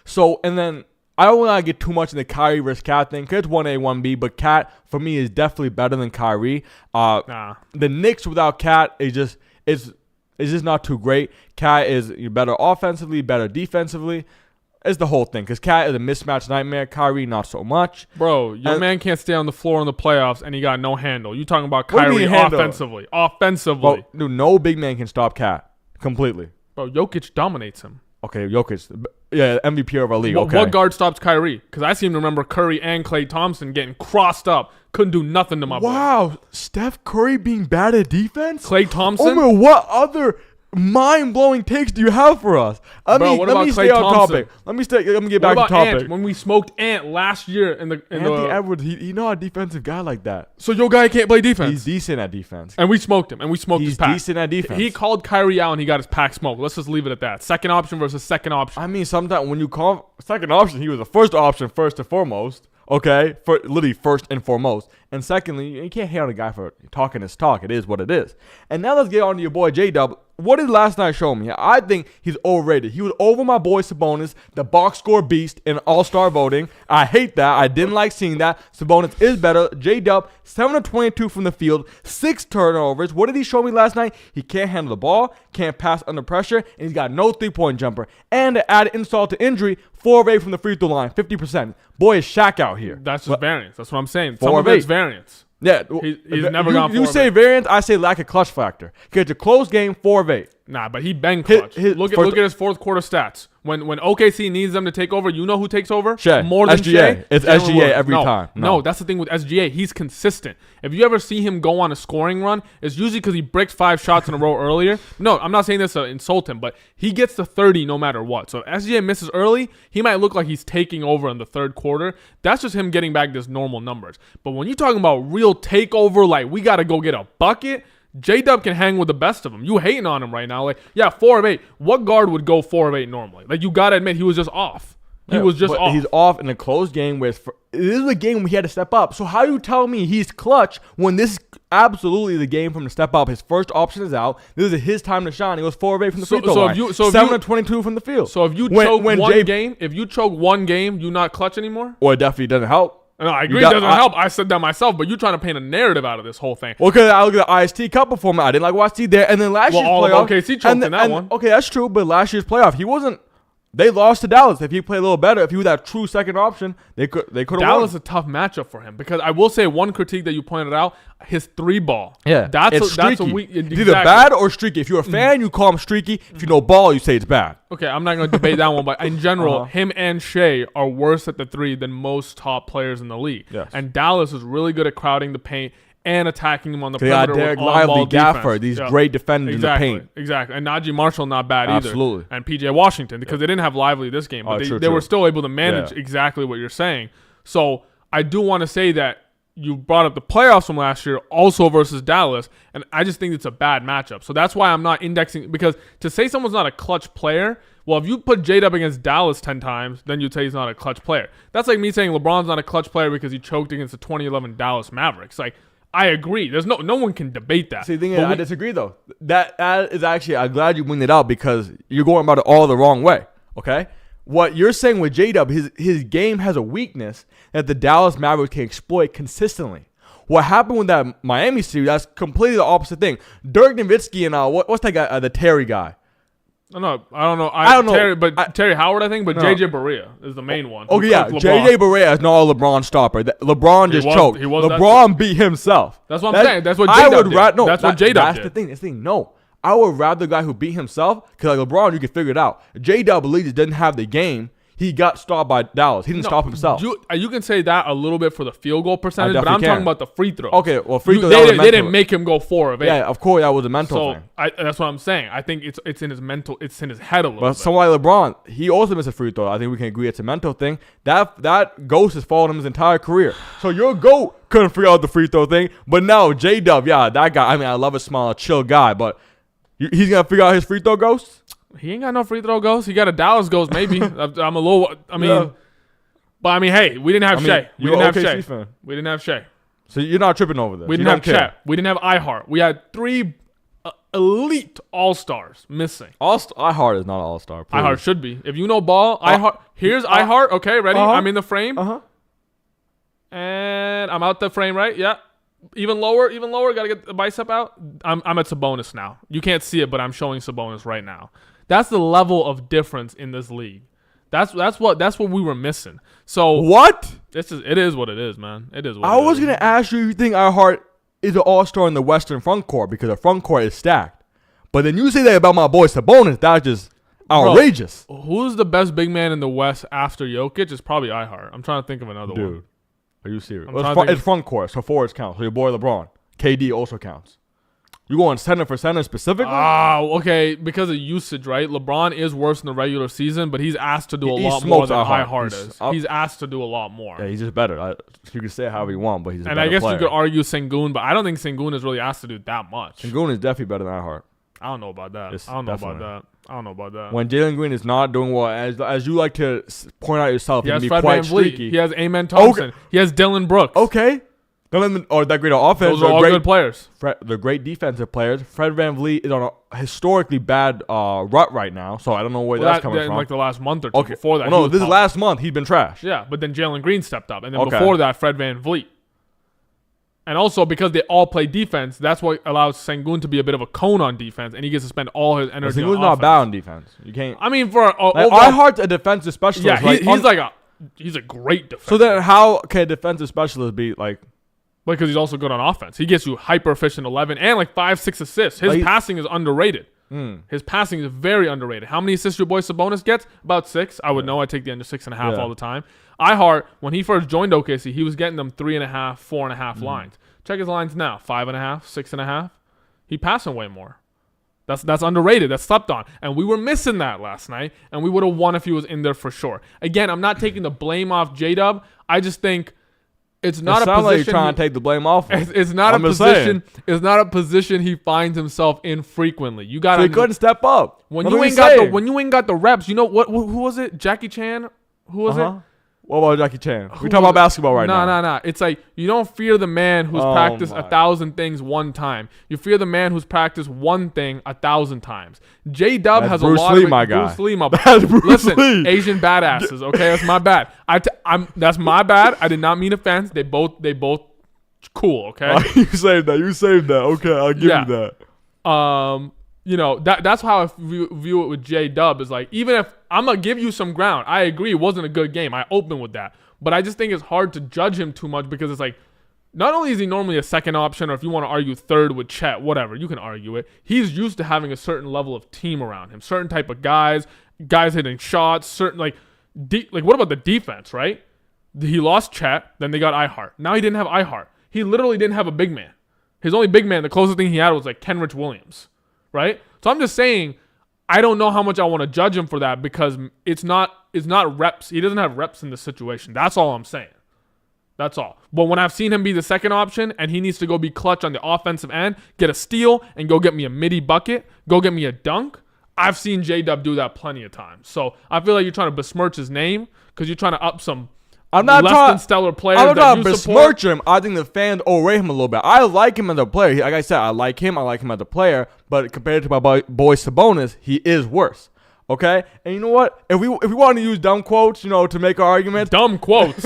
So, and then I don't want to get too much in the Kyrie versus Cat thing because it's 1A, 1B, but Cat, for me, is definitely better than Kyrie. The Knicks without Cat is just not too great. Cat is better offensively, better defensively. It's the whole thing because Cat is a mismatch nightmare. Kyrie, not so much. Bro, your man can't stay on the floor in the playoffs and he got no handle. You talking about Kyrie offensively. Offensively. Bro, dude, no big man can stop Cat completely. Bro, Jokic dominates him. Okay, Jokic. Yeah, MVP of our league. Okay. What guard stops Kyrie? Because I seem to remember Curry and Klay Thompson getting crossed up. Couldn't do nothing to my boy. Wow, Steph Curry being bad at defense? Klay Thompson? Omar, what other mind-blowing takes do you have for us? Let me stay on topic. Let me get back to topic. Ant? When we smoked Ant last year in Anthony Edwards, he's not a defensive guy like that. So your guy can't play defense. He's decent at defense. And we smoked him. And we smoked his pack. He's decent at defense. He called Kyrie out and he got his pack smoked. Let's just leave it at that. Second option versus second option. I mean, sometimes when you call second option, he was the first option first and foremost. Okay, literally first and foremost. And secondly, you can't hate on a guy for talking his talk. It is what it is. And now let's get on to your boy J-Dub. What did last night show me? I think he's overrated. He was over my boy Sabonis, the box score beast in all-star voting. I hate that. I didn't like seeing that. Sabonis is better. J-Dub, 7 of 22 from the field, 6 turnovers. What did he show me last night? He can't handle the ball, can't pass under pressure, and he's got no three-point jumper. And to add insult to injury, 4 of 8 from the free throw line, 50%. Boy, is Shaq out here. That's just variance. That's what I'm saying. 4 Some of of it's 8. variance. Yeah, he's never gone 4 You of say 8. variance, I say lack of clutch factor. Okay, it's a close game, 4 of 8. Nah, but he been clutch. Look at his fourth quarter stats. When OKC needs them to take over, you know who takes over? Shea. More than SGA. Shea? It's Jalen SGA Williams. every time. No, that's the thing with SGA. He's consistent. If you ever see him go on a scoring run, it's usually because he breaks 5 shots in a row earlier. No, I'm not saying this to insult him, but he gets to 30 no matter what. So if SGA misses early, he might look like he's taking over in the third quarter. That's just him getting back to his normal numbers. But when you're talking about real takeover, like we got to go get a bucket, J-Dub can hang with the best of them. You hating on him right now. Like, yeah, 4 of 8. What guard would go 4 of 8 normally? Like, you got to admit, he was just off. He was just off. He's off in a close game where this is a game where he had to step up. So how you tell me he's clutch when this is absolutely the game for him to step up? His first option is out. This is his time to shine. He goes 4 of 8 from the free throw line. 7 of 22 from the field. So if you choke one game, you not clutch anymore? Well, it definitely doesn't help. No, I agree. It doesn't help. I said that myself, but you're trying to paint a narrative out of this whole thing. Well, because I look at the IST Cup performance. I didn't like what I see there. And then last year's playoff. OKC choked in that one. Okay, that's true. But last year's playoff, he wasn't. They lost to Dallas. If he played a little better, if he was that true second option, they could have won. Dallas is a tough matchup for him because I will say one critique that you pointed out, his 3 ball. Yeah, that's a weak. Exactly. It's either bad or streaky. If you're a fan, you call him streaky. If you know ball, you say it's bad. Okay, I'm not going to debate that one, but in general, him and Shea are worse at the 3 than most top players in the league. Yes. And Dallas is really good at crowding the paint and attacking him on the perimeter. Derek with on-ball Lively, Gaffer, defense. these great defenders in the paint. Exactly. And Najee Marshall, not bad either. Absolutely. And PJ Washington, because they didn't have Lively this game, but they were still able to manage exactly what you're saying. So I do want to say that you brought up the playoffs from last year also versus Dallas, and I just think it's a bad matchup. So that's why I'm not indexing, because to say someone's not a clutch player, well, if you put J-Dub against Dallas 10 times, then you'd say he's not a clutch player. That's like me saying LeBron's not a clutch player because he choked against the 2011 Dallas Mavericks. Like, I agree. There's no one can debate that. See, the thing is, I disagree though. That is actually, I'm glad you bring it out because you're going about it all the wrong way. Okay, what you're saying with J-Dub, his game has a weakness that the Dallas Mavericks can exploit consistently. What happened with that Miami series? That's completely the opposite thing. Dirk Nowitzki and what's that guy? The Terry guy. No, I don't know. Terry Howard, I think, but JJ Barea is the main one. Okay, yeah, JJ Barea is not a LeBron stopper. LeBron just choked. LeBron beat himself. That's what I'm saying. That's what J-Dub did. That's what J-Dub did. That's the thing. No, I would rather the guy who beat himself, because like LeBron, you can figure it out. J-Dub just didn't have the game. He got stopped by Dallas. He didn't stop himself. You can say that a little bit for the field goal percentage, but I'm talking about the free throw. Okay, well, free throw. They didn't make him go 4 of 8. Yeah, of course, that was a mental thing. That's what I'm saying. I think it's in his mental. It's in his head a little bit. But someone like LeBron, he also missed a free throw. I think we can agree it's a mental thing. That ghost has followed him his entire career. So your GOAT couldn't figure out the free throw thing, but now J-Dub, yeah, that guy. I mean, I love his smile, chill guy, but he's gonna figure out his free throw ghost. He ain't got no free throw ghost. He got a Dallas ghost, maybe. But I mean, hey, we didn't have Shea. We didn't have Shea. So you're not tripping over this. We didn't have Shea. We didn't have iHeart. We had 3 elite all-stars missing. iHeart is not an all-star. Please. iHeart should be. If you know ball, iHeart. Here's iHeart. Okay, ready? I'm in the frame. And I'm out the frame, right? Yeah. Even lower. Got to get the bicep out. I'm at Sabonis now. You can't see it, but I'm showing Sabonis right now. That's the level of difference in this league. That's what we were missing. So what? It is what it is, man. It is what I was gonna ask you if you think iHeart is an all-star in the Western front court because the front court is stacked. But then you say that about my boy Sabonis. That just outrageous. Bro, who's the best big man in the West after Jokic? It's probably Ihart. I'm trying to think of another one. Dude, are you serious? It's front court, so forwards count. So your boy LeBron. KD also counts. You going center for center specifically? Okay, because of usage, right? LeBron is worse in the regular season, but he's asked to do a lot more than Ihart is. He's asked to do a lot more. Yeah, he's just better. You can say it however you want, but he's a better player. And I guess player. you could argue Sengun, but I don't think Sengun is really asked to do that much. Sengun is definitely better than Ihart. I don't know about that. I don't know about that. When Jalen Green is not doing well, as you like to point out yourself, he has be Fred quite VanVleet. streaky. He has Amen Thompson. Okay. He has Dylan Brooks. Okay. That great offense. Those are all good players. They're great defensive players. Fred VanVleet is on a historically bad rut right now, so I don't know where that's coming from. Like the last month or two. Okay. Before that, this is last month. He'd been trash. Yeah, but then Jalen Green stepped up, and then before that, Fred VanVleet. And also because they all play defense, that's what allows Sengun to be a bit of a cone on defense, and he gets to spend all his energy on offense. Sengun's not bad on defense. You can't. I mean, for Ihart's a defensive specialist. Yeah, he's a great defender. So then, how can a defensive specialist be like? Because he's also good on offense. He gets you hyper efficient 11 and like 5-6 assists. His passing is underrated. His passing is very underrated. How many assists your boy Sabonis gets? About 6. I would know. I take the under 6.5 all the time. Ihart, when he first joined OKC, he was getting them 3.5, 4.5 lines. Check his lines now: 5.5, 6.5. He passing way more. That's underrated. That's slept on. And we were missing that last night, and we would have won if he was in there for sure. Again, I'm not taking the blame off J-Dub. I just think it's not a position. Like you're trying to take the blame off. It's not a position. It's not a position he finds himself in frequently. You got. So he couldn't step up. When you ain't got the reps. You know what? Who was it? Jackie Chan. Who was it? What about Jackie Chan? We talking about basketball right now. No. It's like you don't fear the man who's practiced 1,000 things one time. You fear the man who's practiced one thing 1,000 times. J-Dub has Bruce a lot Lee, of my guy. Bruce Lee, my That's Bruce Listen, Lee. Asian badasses. Okay, that's my bad. That's my bad. I did not mean offense. They both cool. Okay. You saved that. Okay, I'll give you that. That's how I view it with J-Dub is like, even if I'm going to give you some ground, I agree it wasn't a good game. I open with that. But I just think it's hard to judge him too much because it's like, not only is he normally a second option, or if you want to argue third with Chet, whatever, you can argue it. He's used to having a certain level of team around him, certain type of guys hitting shots, certain what about the defense, right? He lost Chet, then they got Ihart. Now he didn't have Ihart. He literally didn't have a big man. His only big man, the closest thing he had was like Kenrich Williams. Right? So I'm just saying, I don't know how much I want to judge him for that because it's not reps. He doesn't have reps in this situation. That's all I'm saying. That's all. But when I've seen him be the second option and he needs to go be clutch on the offensive end, get a steal and go get me a midi bucket, go get me a dunk, I've seen J-Dub do that plenty of times. So I feel like you're trying to besmirch his name because you're trying to up some less than stellar players. I'm not trying to besmirch him. I think the fans overrate him a little bit. I like him as a player. Like I said, I like him as a player. But compared to my boy Sabonis, he is worse. Okay? And you know what? If we want to use dumb quotes, to make our argument. Dumb quotes.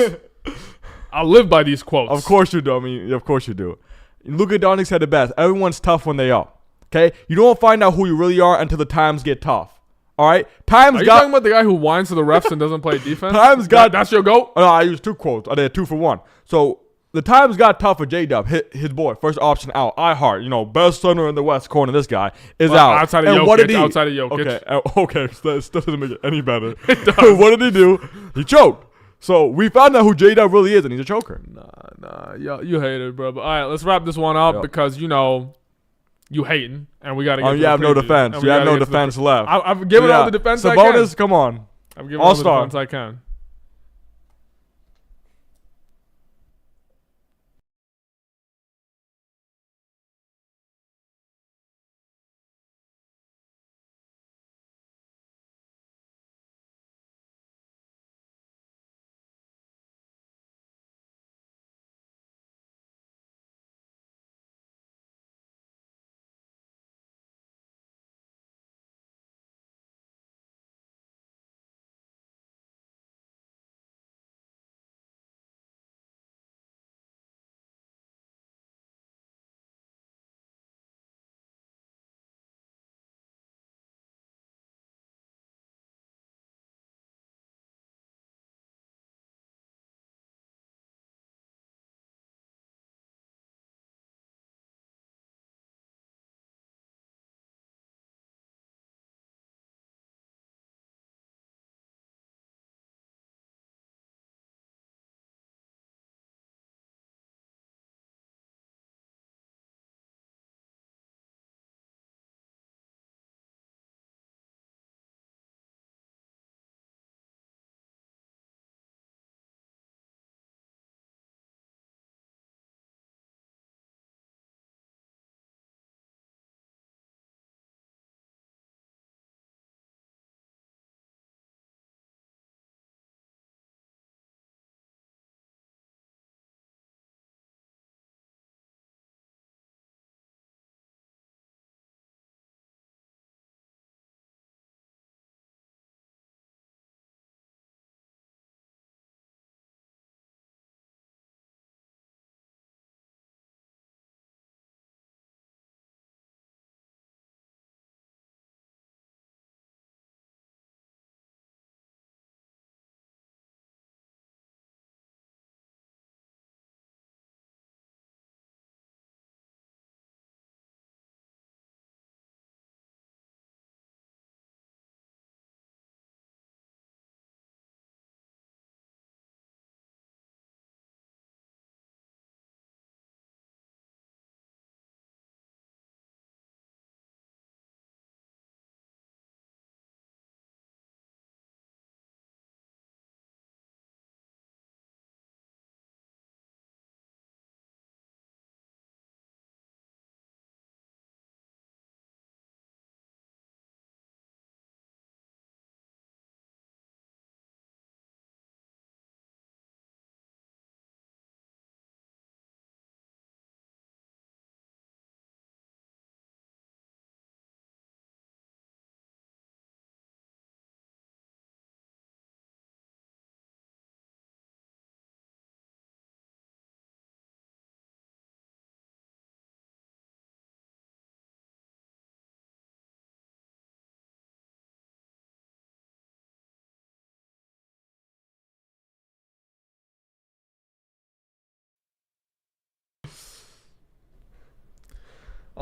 I live by these quotes. Of course you do. I mean, of course you do. Luka Doncic said the best. Everyone's tough when they are. Okay? You don't find out who you really are until the times get tough. All right? Are you talking about the guy who whines to the refs and doesn't play defense? That's your GOAT? I used 2 quotes. I did 2 for 1. So the times got tough for J-Dub. His boy, first option out. Ihart, best center in the West corner. This guy is out. Outside of Jokic. Okay. So that still doesn't make it any better. It does. What did he do? He choked. So we found out who J-Dub really is, and he's a choker. Nah. You hate it, bro. But all right, let's wrap this one up because, you hating, and we got to get you have no defense. You have no defense left. I've given all the defense I can. Sabonis, come on. I've given all the defense I can.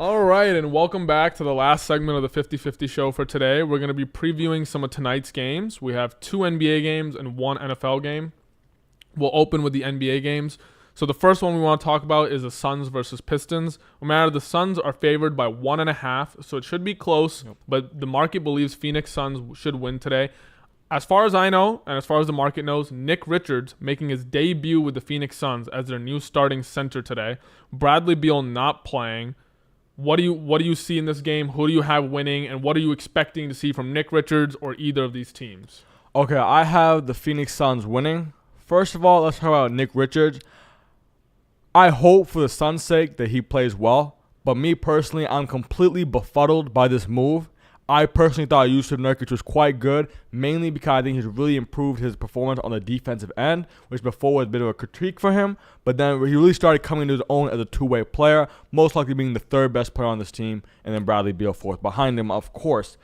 All right, and welcome back to the last segment of the 50-50 show for today. We're going to be previewing some of tonight's games. We have 2 NBA games and 1 NFL game. We'll open with the NBA games. So the first one we want to talk about is the Suns versus Pistons. No matter, the Suns are favored by 1.5, so it should be close, but the market believes Phoenix Suns should win today. As far as I know, and as far as the market knows, Nick Richards making his debut with the Phoenix Suns as their new starting center today. Bradley Beal not playing. What do you see in this game? Who do you have winning, and what are you expecting to see from Nick Richards or either of these teams? Okay, I have the Phoenix Suns winning. First of all, let's talk about Nick Richards. I hope for the Suns' sake that he plays well, but me personally, I'm completely befuddled by this move. I personally thought Yusuf Nurkic was quite good, mainly because I think he's really improved his performance on the defensive end, which before was a bit of a critique for him. But then he really started coming to his own as a two-way player, most likely being the 3rd best player on this team, and then Bradley Beal 4th behind him, of course.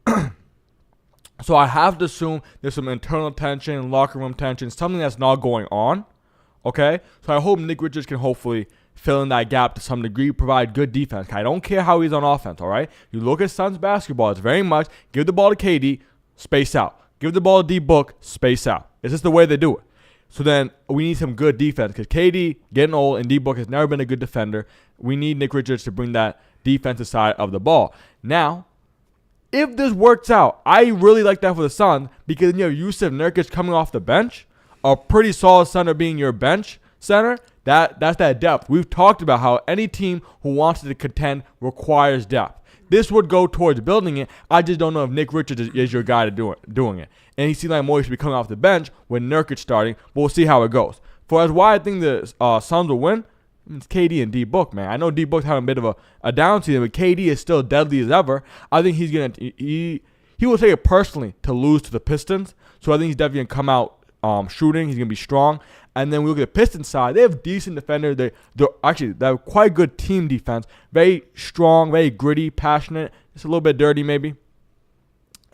So I have to assume there's some internal tension, locker room tension, something that's not going on. Okay? So I hope Nick Richards can hopefully fill in that gap to some degree, provide good defense. I don't care how he's on offense, all right? You look at Suns basketball, it's very much give the ball to KD, space out. Give the ball to D-Book, space out. It's just the way they do it. So then we need some good defense because KD, getting old, and D-Book has never been a good defender. We need Nick Richards to bring that defensive side of the ball. Now, if this works out, I really like that for the Suns because you have Yusuf Nurkic coming off the bench, a pretty solid center being your bench center. That's that depth. We've talked about how any team who wants to contend requires depth. This would go towards building it. I just don't know if Nick Richards is your guy to doing it. And he seems like more should be coming off the bench with Nurkic starting, but we'll see how it goes. For as why I think the Suns will win, it's KD and D-Book, man. I know D-Book's having a bit of a down season, but KD is still deadly as ever. I think he will take it personally to lose to the Pistons. So I think he's definitely going to come out shooting. He's going to be strong. And then we look at the Pistons side. They have decent defenders. They have quite good team defense. Very strong, very gritty, passionate. Just a little bit dirty maybe,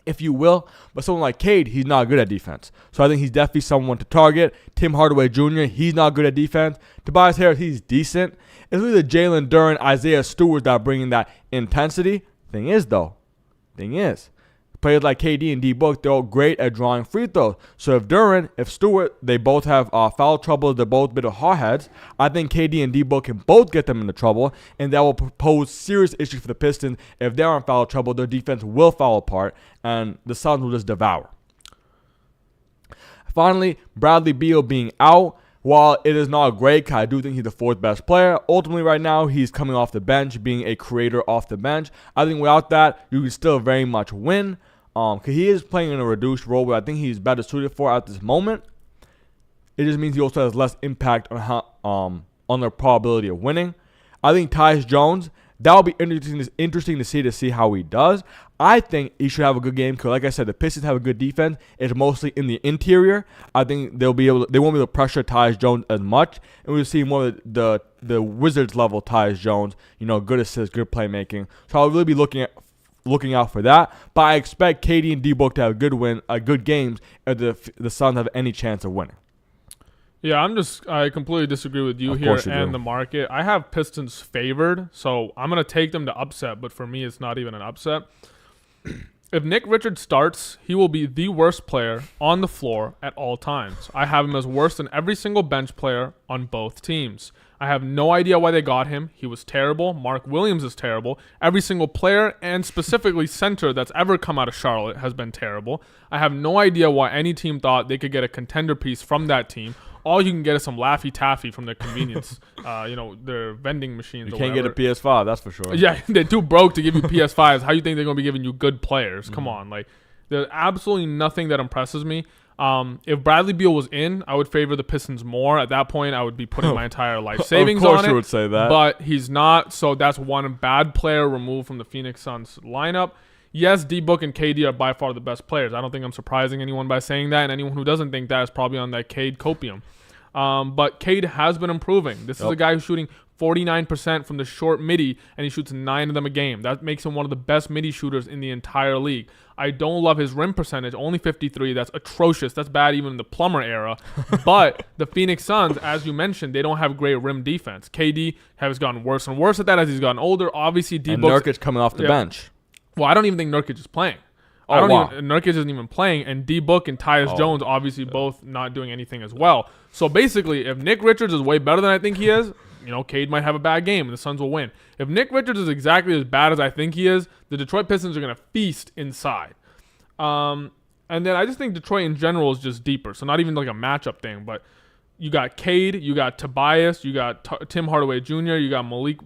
if you will. But someone like Cade, he's not good at defense. So I think he's definitely someone to target. Tim Hardaway Jr., he's not good at defense. Tobias Harris, he's decent. It's really the Jalen Duren, Isaiah Stewart that are bringing that intensity. Thing is, players like KD and D-Book, they're all great at drawing free throws. So if Duren, if Stewart, they both have foul trouble, they're both a bit of hotheads, I think KD and D-Book can both get them into trouble, and that will pose serious issues for the Pistons. If they're in foul trouble, their defense will fall apart, and the Suns will just devour. Finally, Bradley Beal being out. While it is not great, because I do think he's the 4th best player, ultimately right now he's coming off the bench, being a creator off the bench. I think without that, you can still very much win. Because he is playing in a reduced role, but I think he's better suited for at this moment. It just means he also has less impact on the probability of winning. I think Tyus Jones, that'll be interesting to see how he does. I think he should have a good game because, like I said, the Pistons have a good defense. It's mostly in the interior. I think they won't be able to pressure Tyus Jones as much, and we'll see more of the Wizards level Tyus Jones. Good assists, good playmaking. So I'll really be looking out for that. But I expect KD and D-Book to have good games if the Suns have any chance of winning. Yeah, I completely disagree with you here and the market. I have Pistons favored, so I'm going to take them to upset, but for me, it's not even an upset. If Nick Richards starts, he will be the worst player on the floor at all times. I have him as worse than every single bench player on both teams. I have no idea why they got him. He was terrible. Mark Williams is terrible. Every single player, and specifically center that's ever come out of Charlotte, has been terrible. I have no idea why any team thought they could get a contender piece from that team. All you can get is some Laffy Taffy from their convenience, their vending machines. You can't get a PS5, that's for sure. Yeah, they're too broke to give you PS5s. How do you think they're going to be giving you good players? Come on. There's absolutely nothing that impresses me. If Bradley Beal was in, I would favor the Pistons more. At that point, I would be putting my entire life savings on it. Of course you would say that. But he's not, so that's one bad player removed from the Phoenix Suns lineup. Yes, D-Book and KD are by far the best players. I don't think I'm surprising anyone by saying that, and anyone who doesn't think that is probably on that Cade copium. But Cade has been improving. This is a guy who's shooting 49% from the short midi, and he shoots 9 of them a game. That makes him one of the best midi shooters in the entire league. I don't love his rim percentage, only 53. That's atrocious. That's bad even in the Plummer era. But the Phoenix Suns, as you mentioned, they don't have great rim defense. KD has gotten worse and worse at that as he's gotten older. Obviously, D-Book's Nurkic coming off the bench. Well, I don't even think Nurkic is playing. Nurkic isn't even playing, and D-Book and Tyus Jones obviously both not doing anything as well. So basically, if Nick Richards is way better than I think he is, Cade might have a bad game and the Suns will win. If Nick Richards is exactly as bad as I think he is, the Detroit Pistons are going to feast inside. And then I just think Detroit in general is just deeper. So not even like a matchup thing, but you got Cade, you got Tobias, you got Tim Hardaway Jr., you got Malik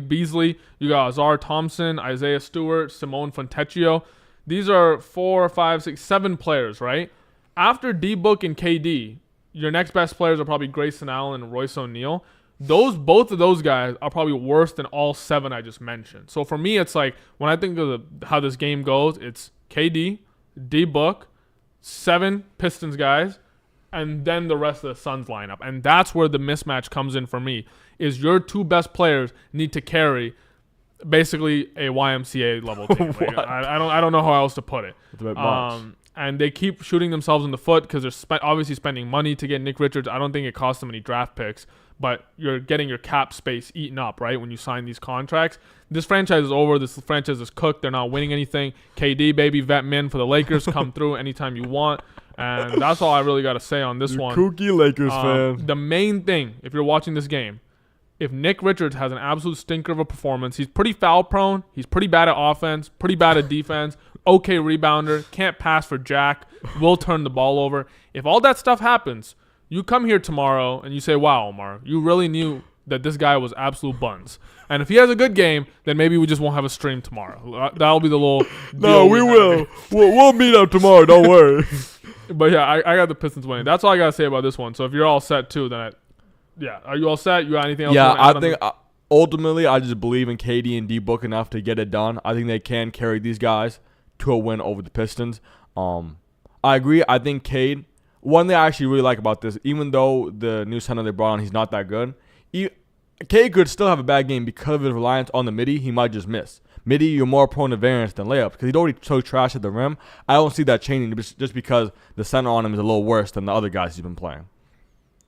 Beasley, you got Azar Thompson, Isaiah Stewart, Simone Fontecchio. These are 4, 5, 6, 7 players, right? After D-Book and KD, your next best players are probably Grayson Allen and Royce O'Neal. Both of those guys are probably worse than all 7 I just mentioned. So for me, it's like when I think of how this game goes, it's KD, D-Book, 7 Pistons guys, and then the rest of the Suns lineup. And that's where the mismatch comes in for me, is your 2 best players need to carry basically a YMCA level team. Like, I don't know how else to put it. It's a bit much. And they keep shooting themselves in the foot because they're obviously spending money to get Nick Richards. I don't think it costs them any draft picks, but you're getting your cap space eaten up, right, when you sign these contracts. This franchise is over. This franchise is cooked. They're not winning anything. KD, baby, vet min for the Lakers. Come through anytime you want. And that's all I really got to say on this one. Kooky Lakers fan. The main thing, if you're watching this game, if Nick Richards has an absolute stinker of a performance, he's pretty foul prone. He's pretty bad at offense, pretty bad at defense, okay rebounder, can't pass for jack, will turn the ball over. If all that stuff happens, you come here tomorrow and you say, wow, Omar, you really knew that this guy was absolute buns. And if he has a good game, then maybe we just won't have a stream tomorrow. That'll be the little No, we will. We'll meet up tomorrow. Don't worry. But, yeah, I got the Pistons winning. That's all I got to say about this one. So if you're all set, too, then are you all set? You got anything else? Yeah, I think ultimately I just believe in KD and D-Book enough to get it done. I think they can carry these guys to a win over the Pistons. I agree. I think Cade, one thing I actually really like about this, even though the new center they brought on, he's not that good, Cade could still have a bad game because of his reliance on the midi. He might just miss. Midi, you're more prone to variance than layups because he's already so trash at the rim. I don't see that changing just because the center on him is a little worse than the other guys he's been playing.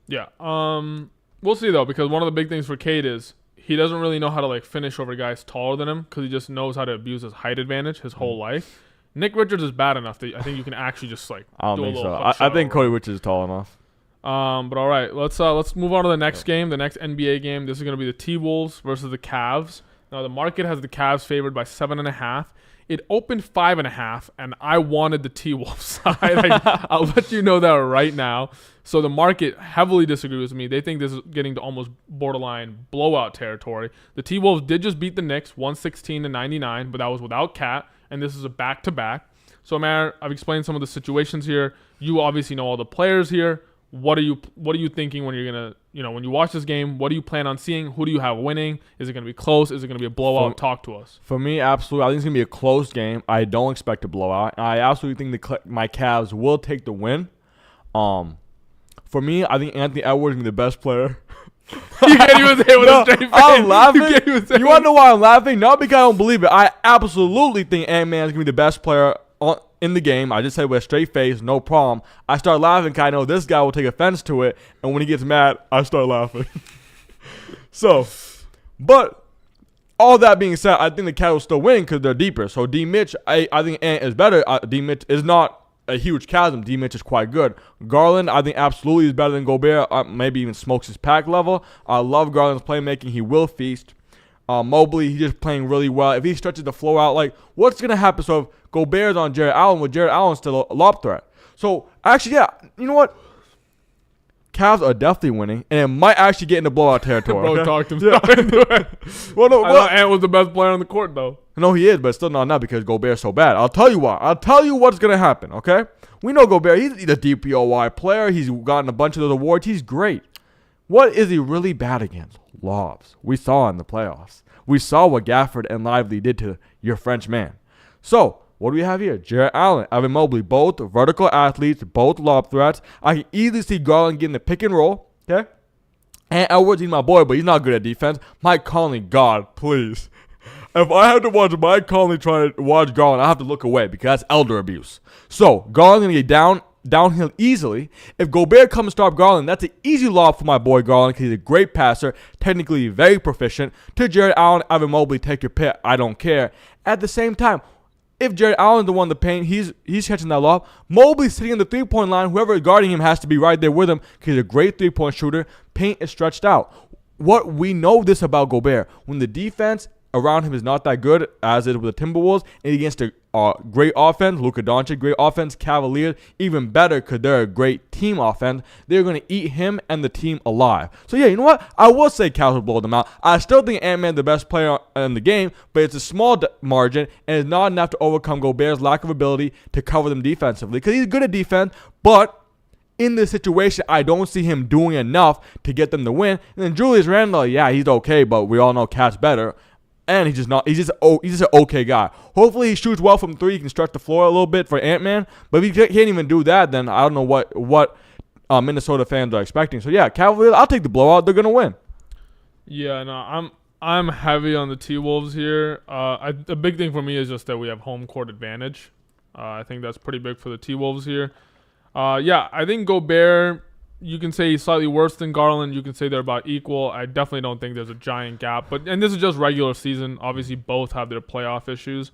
Yeah. We'll see, though, because one of the big things for Cade is he doesn't really know how to finish over guys taller than him because he just knows how to abuse his height advantage his whole life. Nick Richards is bad enough that I think you can actually just I don't think so. I think Cody Richards is tall enough. But all right, let's move on to the next game, the next NBA game. This is going to be the TWolves versus the Cavs. Now the market has the Cavs favored by 7.5. It opened 5.5, and I wanted the T-Wolves side. I'll let you know that right now. So the market heavily disagrees with me. They think this is getting to almost borderline blowout territory. The T-Wolves did just beat the Knicks 116-99, but that was without Cat, and this is a back-to-back. So, Omair, I've explained some of the situations here. You obviously know all the players here. What are you thinking when you're gonna, when you watch this game? What do you plan on seeing? Who do you have winning? Is it gonna be close? Is it gonna be a blowout? Talk to us. For me, absolutely. I think it's gonna be a close game. I don't expect a blowout. I absolutely think my Cavs will take the win. For me, I think Anthony Edwards is gonna be the best player. You can't even say it with a straight face. I'm laughing. You want to know why I'm laughing? Not because I don't believe it. I absolutely think Ant-Man is gonna be the best player in the game. I just said with a straight face, no problem. I start laughing because I know this guy will take offense to it, and when he gets mad, I start laughing. But all that being said, I think the Cavs will still win because they're deeper. So D. Mitch, I think Ant is better. D. Mitch is not a huge chasm. D. Mitch is quite good. Garland, I think absolutely is better than Gobert. Maybe even smokes his pack level. I love Garland's playmaking. He will feast. Mobley, he's just playing really well. If he stretches the floor out, what's going to happen? So if Gobert's on Jared Allen, with Jared Allen still a lob threat. So, actually, yeah, you know what? Cavs are definitely winning, and it might actually get into blowout territory. Bro, okay? talked himself into it. I thought Ant was the best player on the court, though. No, he is, but still not now because Gobert's so bad. I'll tell you why. I'll tell you what's going to happen, okay? We know Gobert. He's a DPOY player. He's gotten a bunch of those awards. He's great. What is he really bad against? Lobs. We saw in the playoffs. We saw what Gafford and Lively did to your French man. So, what do we have here? Jared Allen, Evan Mobley, both vertical athletes, both lob threats. I can easily see Garland getting the pick and roll, okay? And Edwards, he's my boy, but he's not good at defense. Mike Conley, God, please. If I have to watch Mike Conley try to watch Garland, I have to look away because that's elder abuse. So Garland's gonna get downhill easily. If Gobert comes to stop Garland, that's an easy lob for my boy Garland because he's a great passer, technically very proficient. To Jared Allen, Evan Mobley, take your pick. I don't care. At the same time, if Jared Allen's the one to paint, he's catching that lob. Mobley's sitting in the three-point line. Whoever is guarding him has to be right there with him because he's a great three-point shooter. Paint is stretched out. What we know this about Gobert, when the defense around him is not that good, as is with the Timberwolves, and against a great offense, Luka Doncic, great offense, Cavaliers, even better because they're a great team offense, they're going to eat him and the team alive. So, yeah, you know what? I will say Cavs will blow them out. I still think Ant-Man the best player in the game, but it's a small margin, and it's not enough to overcome Gobert's lack of ability to cover them defensively because he's good at defense, but in this situation, I don't see him doing enough to get them to win. And then Julius Randle, yeah, he's okay, but we all know Cat's better. And he's just an okay guy. Hopefully he shoots well from three. He can stretch the floor a little bit for Ant-Man. But if he can't even do that, then I don't know what Minnesota fans are expecting. So yeah, Cavaliers, I'll take the blowout. They're gonna win. Yeah, no, I'm heavy on the T-Wolves here. The big thing for me is just that we have home court advantage. I think that's pretty big for the T-Wolves here. Yeah, I think Gobert, you can say he's slightly worse than Garland. You can say they're about equal. I definitely don't think there's a giant gap. And this is just regular season. Obviously, both have their playoff issues.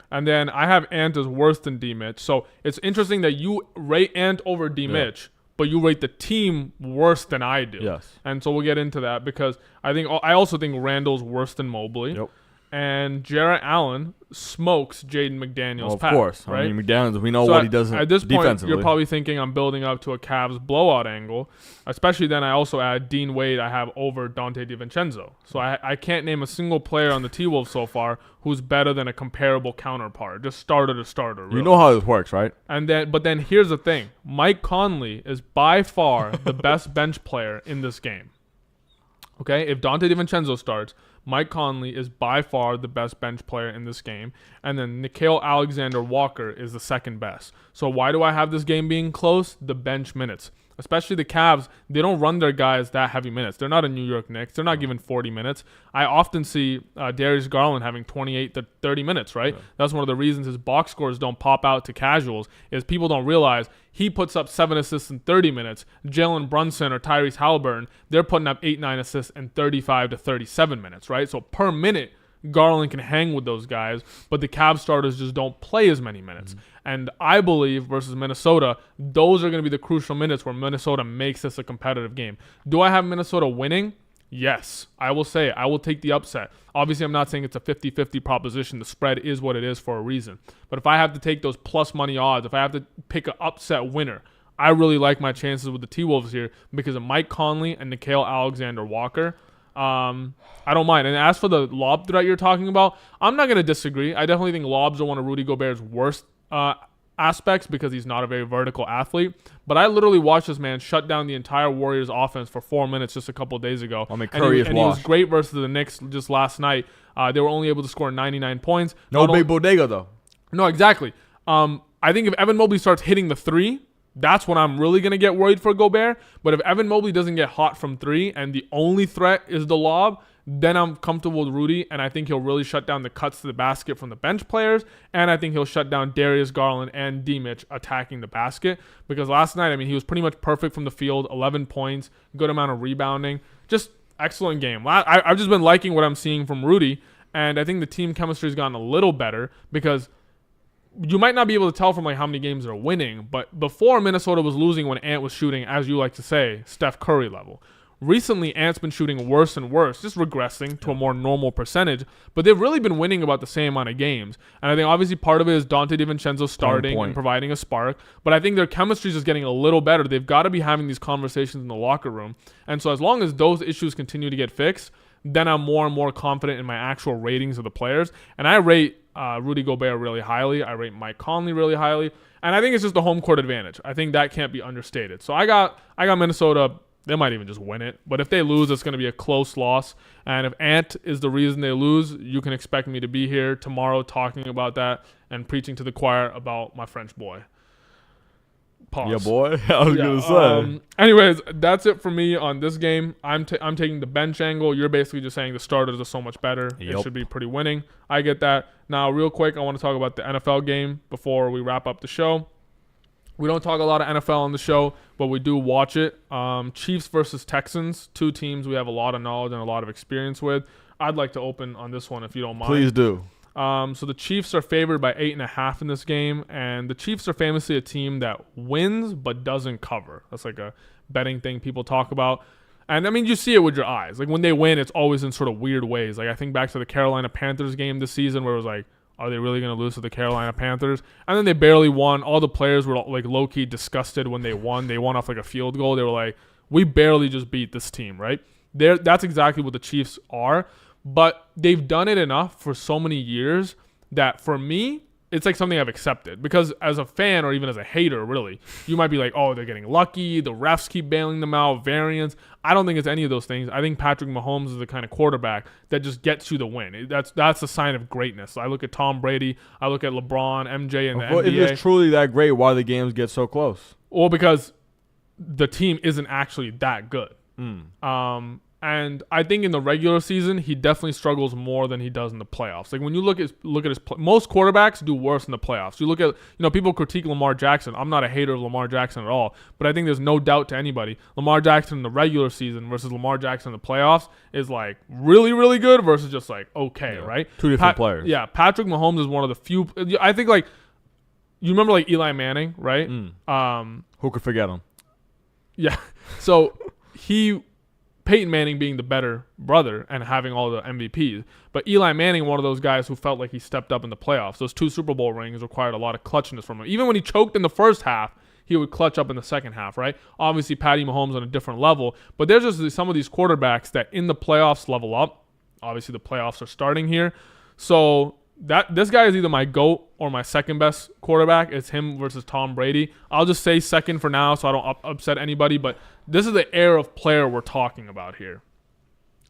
And then I have Ant as worse than D-Mitch. So it's interesting that you rate Ant over D-Mitch, but you rate the team worse than I do. Yes. And so we'll get into that because I also think Randall's worse than Mobley. Yep. And Jarrett Allen smokes Jaden McDaniels. Of course. Right? I mean, McDaniels, we know what he does at this defensively. point, you're probably thinking I'm building up to a Cavs blowout angle. Especially then I also add Dean Wade I have over Dante DiVincenzo. So I can't name a single player on the T-Wolves so far who's better than a comparable counterpart. Just starter to starter. Really. You know how this works, right? But then here's the thing. Mike Conley is by far the best bench player in this game. Okay? If Dante DiVincenzo starts, Mike Conley is by far the best bench player in this game. And then Nickeil Alexander-Walker is the second best. So why do I have this game being close? The bench minutes. Especially the Cavs, they don't run their guys that heavy minutes. They're not a New York Knicks. They're not given 40 minutes. I often see Darius Garland having 28 to 30 minutes, right? Yeah. That's one of the reasons his box scores don't pop out to casuals is people don't realize he puts up 7 assists in 30 minutes. Jalen Brunson or Tyrese Halliburton, they're putting up 8-9 assists in 35 to 37 minutes, right? So per minute, Garland can hang with those guys, but the Cavs starters just don't play as many minutes. Mm-hmm. And I believe versus Minnesota, those are going to be the crucial minutes where Minnesota makes this a competitive game. Do I have Minnesota winning? Yes. I will say I will take the upset. Obviously, I'm not saying it's a 50-50 proposition. The spread is what it is for a reason. But if I have to take those plus money odds, if I have to pick an upset winner, I really like my chances with the T-Wolves here because of Mike Conley and Nickeil Alexander-Walker. I don't mind. And as for the lob threat you're talking about, I'm not going to disagree. I definitely think lobs are one of Rudy Gobert's worst aspects because he's not a very vertical athlete. But I literally watched this man shut down the entire Warriors offense for 4 minutes just a couple of days ago. I mean, Curry and he was great versus the Knicks just last night. They were only able to score 99 points. No big bodega, though. No, exactly. I think if Evan Mobley starts hitting the three, that's when I'm really going to get worried for Gobert. But if Evan Mobley doesn't get hot from three and the only threat is the lob, then I'm comfortable with Rudy, and I think he'll really shut down the cuts to the basket from the bench players, and I think he'll shut down Darius Garland and D-Mitch attacking the basket. Because last night, I mean, he was pretty much perfect from the field, 11 points, good amount of rebounding, just excellent game. I've just been liking what I'm seeing from Rudy, and I think the team chemistry has gotten a little better because you might not be able to tell from like how many games they're winning, but before Minnesota was losing when Ant was shooting, as you like to say, Steph Curry level. Recently, Ant's been shooting worse and worse, just regressing to a more normal percentage, but they've really been winning about the same amount of games. And I think obviously part of it is Dante DiVincenzo starting and providing a spark, but I think their chemistry is just getting a little better. They've got to be having these conversations in the locker room. And so as long as those issues continue to get fixed, then I'm more and more confident in my actual ratings of the players. And I rate Rudy Gobert really highly. I rate Mike Conley really highly. And I think it's just the home court advantage. I think that can't be understated. So I got Minnesota. They might even just win it. But if they lose, it's going to be a close loss. And if Ant is the reason they lose, you can expect me to be here tomorrow talking about that and preaching to the choir about my French boy. Pause. Yeah, boy. I was gonna say. Anyways, that's it for me on this game. I'm taking the bench angle. You're basically just saying the starters are so much better. Yep. It should be pretty winning. I get that. Now, real quick, I want to talk about the NFL game before we wrap up the show. We don't talk a lot of NFL on the show, but we do watch it. Chiefs versus Texans, two teams we have a lot of knowledge and a lot of experience with. I'd like to open on this one if you don't mind. Please do. So the Chiefs are favored by 8.5 in this game, and the Chiefs are famously a team that wins but doesn't cover. That's like a betting thing people talk about. And, I mean, you see it with your eyes. Like, when they win, it's always in sort of weird ways. Like, I think back to the Carolina Panthers game this season where it was like, are they really going to lose to the Carolina Panthers? And then they barely won. All the players were, like, low-key disgusted when they won. They won off, like, a field goal. They were like, we barely just beat this team, right? That's exactly what the Chiefs are. But they've done it enough for so many years that, for me, it's like something I've accepted. Because as a fan or even as a hater, really, you might be like, oh, they're getting lucky. The refs keep bailing them out. Variance. I don't think it's any of those things. I think Patrick Mahomes is the kind of quarterback that just gets you the win. That's a sign of greatness. So I look at Tom Brady. I look at LeBron, MJ, and the NBA. If it's truly that great, why the games get so close? Well, because the team isn't actually that good. And I think in the regular season, he definitely struggles more than he does in the playoffs. Like, when you look at his most quarterbacks do worse in the playoffs. You look at, people critique Lamar Jackson. I'm not a hater of Lamar Jackson at all, but I think there's no doubt to anybody, Lamar Jackson in the regular season versus Lamar Jackson in the playoffs is like really, really good versus just like okay, right? Two different players. Yeah, Patrick Mahomes is one of the few. I think, like, you remember like Eli Manning, right? Who could forget him? Yeah. So Peyton Manning being the better brother and having all the MVPs. But Eli Manning, one of those guys who felt like he stepped up in the playoffs. Those 2 Super Bowl rings required a lot of clutchness from him. Even when he choked in the first half, he would clutch up in the second half, right? Obviously, Patty Mahomes on a different level. But there's just some of these quarterbacks that in the playoffs level up. Obviously, the playoffs are starting here. So this guy is either my GOAT or my second best quarterback. It's him versus Tom Brady. I'll just say second for now so I don't upset anybody, but this is the era of player we're talking about here.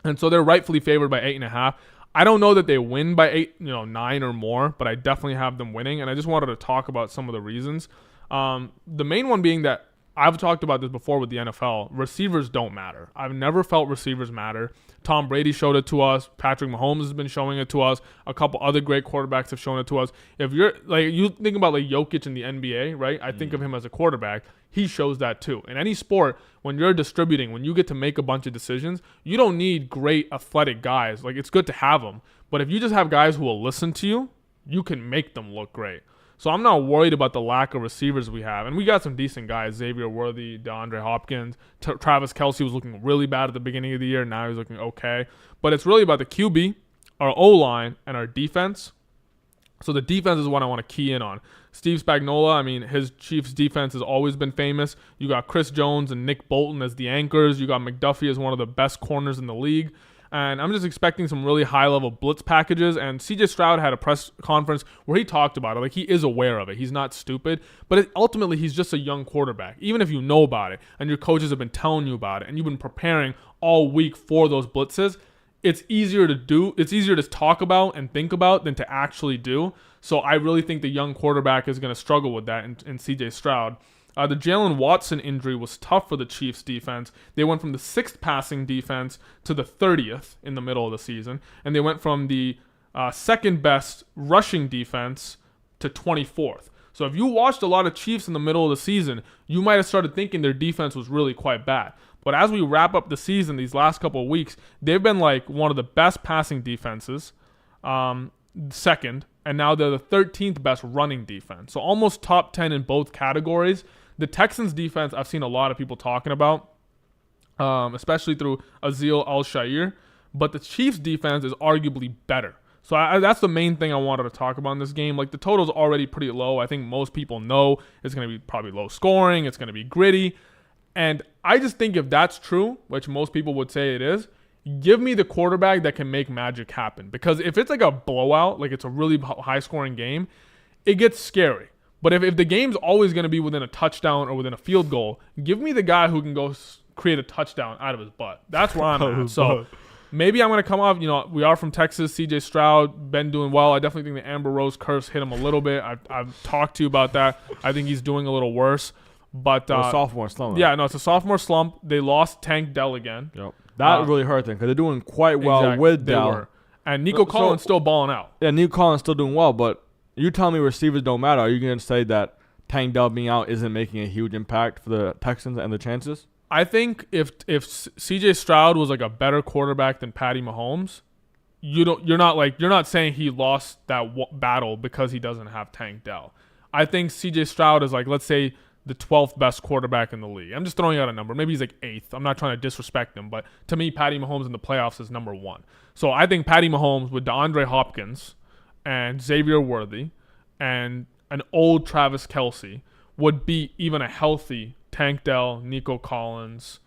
And so they're rightfully favored by 8.5. I don't know that they win by 8, 9 or more, but I definitely have them winning, and I just wanted to talk about some of the reasons. The main one being that I've talked about this before with the NFL. Receivers don't matter. I've never felt receivers matter. Tom Brady showed it to us. Patrick Mahomes has been showing it to us. A couple other great quarterbacks have shown it to us. If you're like, you think about like Jokic in the NBA, right? I think of him as a quarterback. He shows that too. In any sport, when you're distributing, when you get to make a bunch of decisions, you don't need great athletic guys. Like, it's good to have them. But if you just have guys who will listen to you, you can make them look great. So I'm not worried about the lack of receivers we have. And we got some decent guys. Xavier Worthy, DeAndre Hopkins. Travis Kelce was looking really bad at the beginning of the year. Now he's looking okay. But it's really about the QB, our O-line, and our defense. So the defense is what I want to key in on. Steve Spagnuolo, his Chiefs defense has always been famous. You got Chris Jones and Nick Bolton as the anchors. You got McDuffie as one of the best corners in the league. And I'm just expecting some really high-level blitz packages. And C.J. Stroud had a press conference where he talked about it. Like, he is aware of it. He's not stupid. But ultimately, he's just a young quarterback. Even if you know about it and your coaches have been telling you about it and you've been preparing all week for those blitzes, it's easier to do. It's easier to talk about and think about than to actually do. So I really think the young quarterback is going to struggle with that in C.J. Stroud. The Jalen Watson injury was tough for the Chiefs defense. They went from the 6th passing defense to the 30th in the middle of the season. And they went from the second best rushing defense to 24th. So if you watched a lot of Chiefs in the middle of the season, you might have started thinking their defense was really quite bad. But as we wrap up the season, these last couple of weeks, they've been like one of the best passing defenses, second, and now they're the 13th best running defense. So almost top 10 in both categories. The Texans defense, I've seen a lot of people talking about, especially through Azil Al-Shair. But the Chiefs defense is arguably better. So that's the main thing I wanted to talk about in this game. Like, the total's already pretty low. I think most people know it's going to be probably low scoring. It's going to be gritty. And I just think if that's true, which most people would say it is, give me the quarterback that can make magic happen. Because if it's like a blowout, like it's a really high-scoring game, it gets scary. But if the game's always going to be within a touchdown or within a field goal, give me the guy who can go create a touchdown out of his butt. That's where I'm at. So maybe I'm going to come off, we are from Texas. C.J. Stroud, been doing well. I definitely think the Amber Rose curse hit him a little bit. I've talked to you about that. I think he's doing a little worse. But sophomore slump. Yeah, no, it's a sophomore slump. They lost Tank Dell again. Yep. That really hurt them because they're doing quite well with Dell. And Nico Collins still balling out. Yeah, Nico Collins still doing well, but you tell me receivers don't matter. Are you going to say that Tank Dell being out isn't making a huge impact for the Texans and the chances? I think if C.J. Stroud was like a better quarterback than Patty Mahomes, you're not saying he lost that battle because he doesn't have Tank Dell. I think C.J. Stroud is like, let's say, the 12th best quarterback in the league. I'm just throwing out a number. Maybe he's like 8th. I'm not trying to disrespect him, but to me, Patty Mahomes in the playoffs is number 1. So I think Patty Mahomes with DeAndre Hopkins and Xavier Worthy and an old Travis Kelce would beat even a healthy Tank Dell, Nico Collins,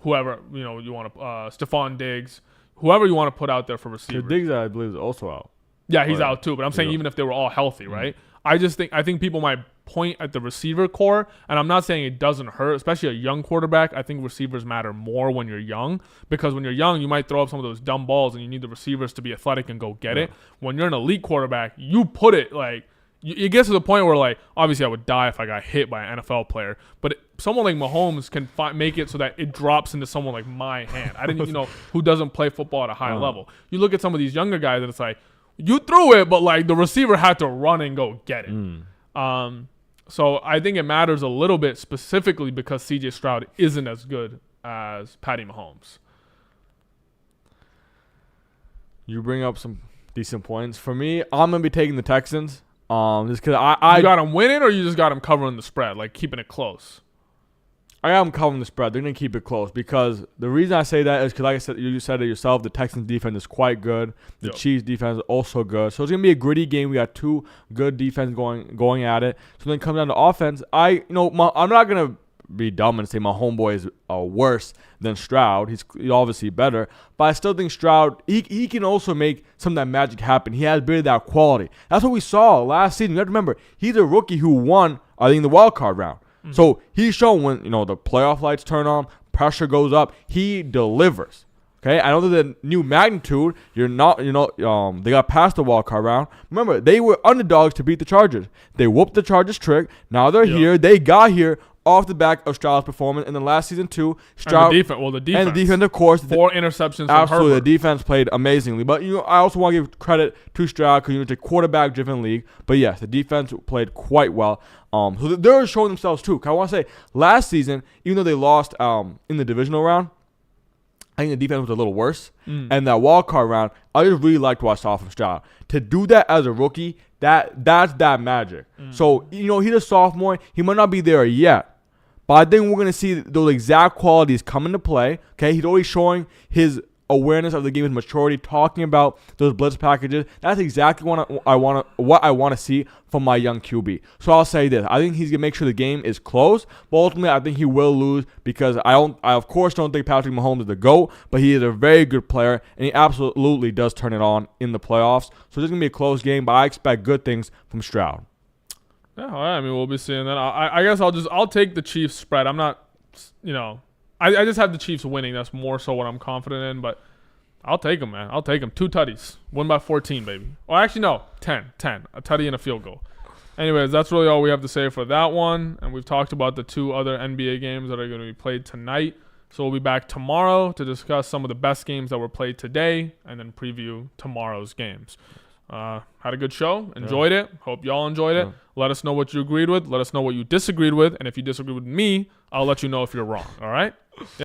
whoever you want to, Stephon Diggs, whoever you want to put out there for receivers. Diggs, I believe, is also out. Yeah, he's out too. But I'm saying even if they were all healthy, right? I think people might point at the receiver core, and I'm not saying it doesn't hurt, especially a young quarterback. I think receivers matter more when you're young, because when you're young, you might throw up some of those dumb balls, and you need the receivers to be athletic and go get it. When you're an elite quarterback, you put it like. It gets to the point where, like, obviously I would die if I got hit by an NFL player, but someone like Mahomes can make it so that it drops into someone like my hand. I didn't, who doesn't play football at a high level. You look at some of these younger guys, and it's like, you threw it, but, like, the receiver had to run and go get it. So I think it matters a little bit specifically because C.J. Stroud isn't as good as Patty Mahomes. You bring up some decent points. For me, I'm going to be taking the Texans. Just because I you got them winning, or you just got them covering the spread, like keeping it close? I got them covering the spread. They're going to keep it close because the reason I say that is because, like I said, you said it yourself, the Texans defense is quite good. The Chiefs defense is also good. So it's going to be a gritty game. We got two good defense going at it. So then it comes down to offense. I'm not going to be dumb and say my homeboy is worse than Stroud. He's obviously better. But I still think Stroud, he can also make some of that magic happen. He has a bit of that quality. That's what we saw last season. You have to remember, he's a rookie who won, I think, the wild card round. So he's shown when, the playoff lights turn on, pressure goes up, he delivers. Okay, I know that the new magnitude, they got past the wild card round. Remember, they were underdogs to beat the Chargers. They whooped the Chargers trick. Now they're here. They got here off the back of Stroud's performance. And then last season, too, Stroud. And the defense. And the defense, of course. 4 interceptions from absolutely, Herbert. The defense played amazingly. But, I also want to give credit to Stroud because it's a quarterback-driven league. But, yes, the defense played quite well. So they're showing themselves, too. I want to say, last season, even though they lost in the divisional round, I think the defense was a little worse. And that wild card round, I just really liked what I saw from Stroud. To do that as a rookie, that's that magic. So, he's a sophomore. He might not be there yet. But I think we're going to see those exact qualities come into play. Okay, he's always showing his awareness of the game, his maturity, talking about those blitz packages. That's exactly what I want to see from my young QB. So I'll say this: I think he's going to make sure the game is close. But ultimately, I think he will lose because I of course don't think Patrick Mahomes is the GOAT, but he is a very good player and he absolutely does turn it on in the playoffs. So this is going to be a close game, but I expect good things from Stroud. Yeah, all right. I mean, we'll be seeing that. I guess I'll take the Chiefs spread. I'm not, I just have the Chiefs winning. That's more so what I'm confident in. But I'll take them, man. I'll take them. 2 tutties. Win by 14, baby. Or actually, no. 10. A tutty and a field goal. Anyways, that's really all we have to say for that one. And we've talked about the 2 other NBA games that are going to be played tonight. So we'll be back tomorrow to discuss some of the best games that were played today and then preview tomorrow's games. Had a good show. Enjoyed it. Hope y'all enjoyed it. Let us know what you agreed with. Let us know what you disagreed with. And if you disagree with me, I'll let you know if you're wrong. All right?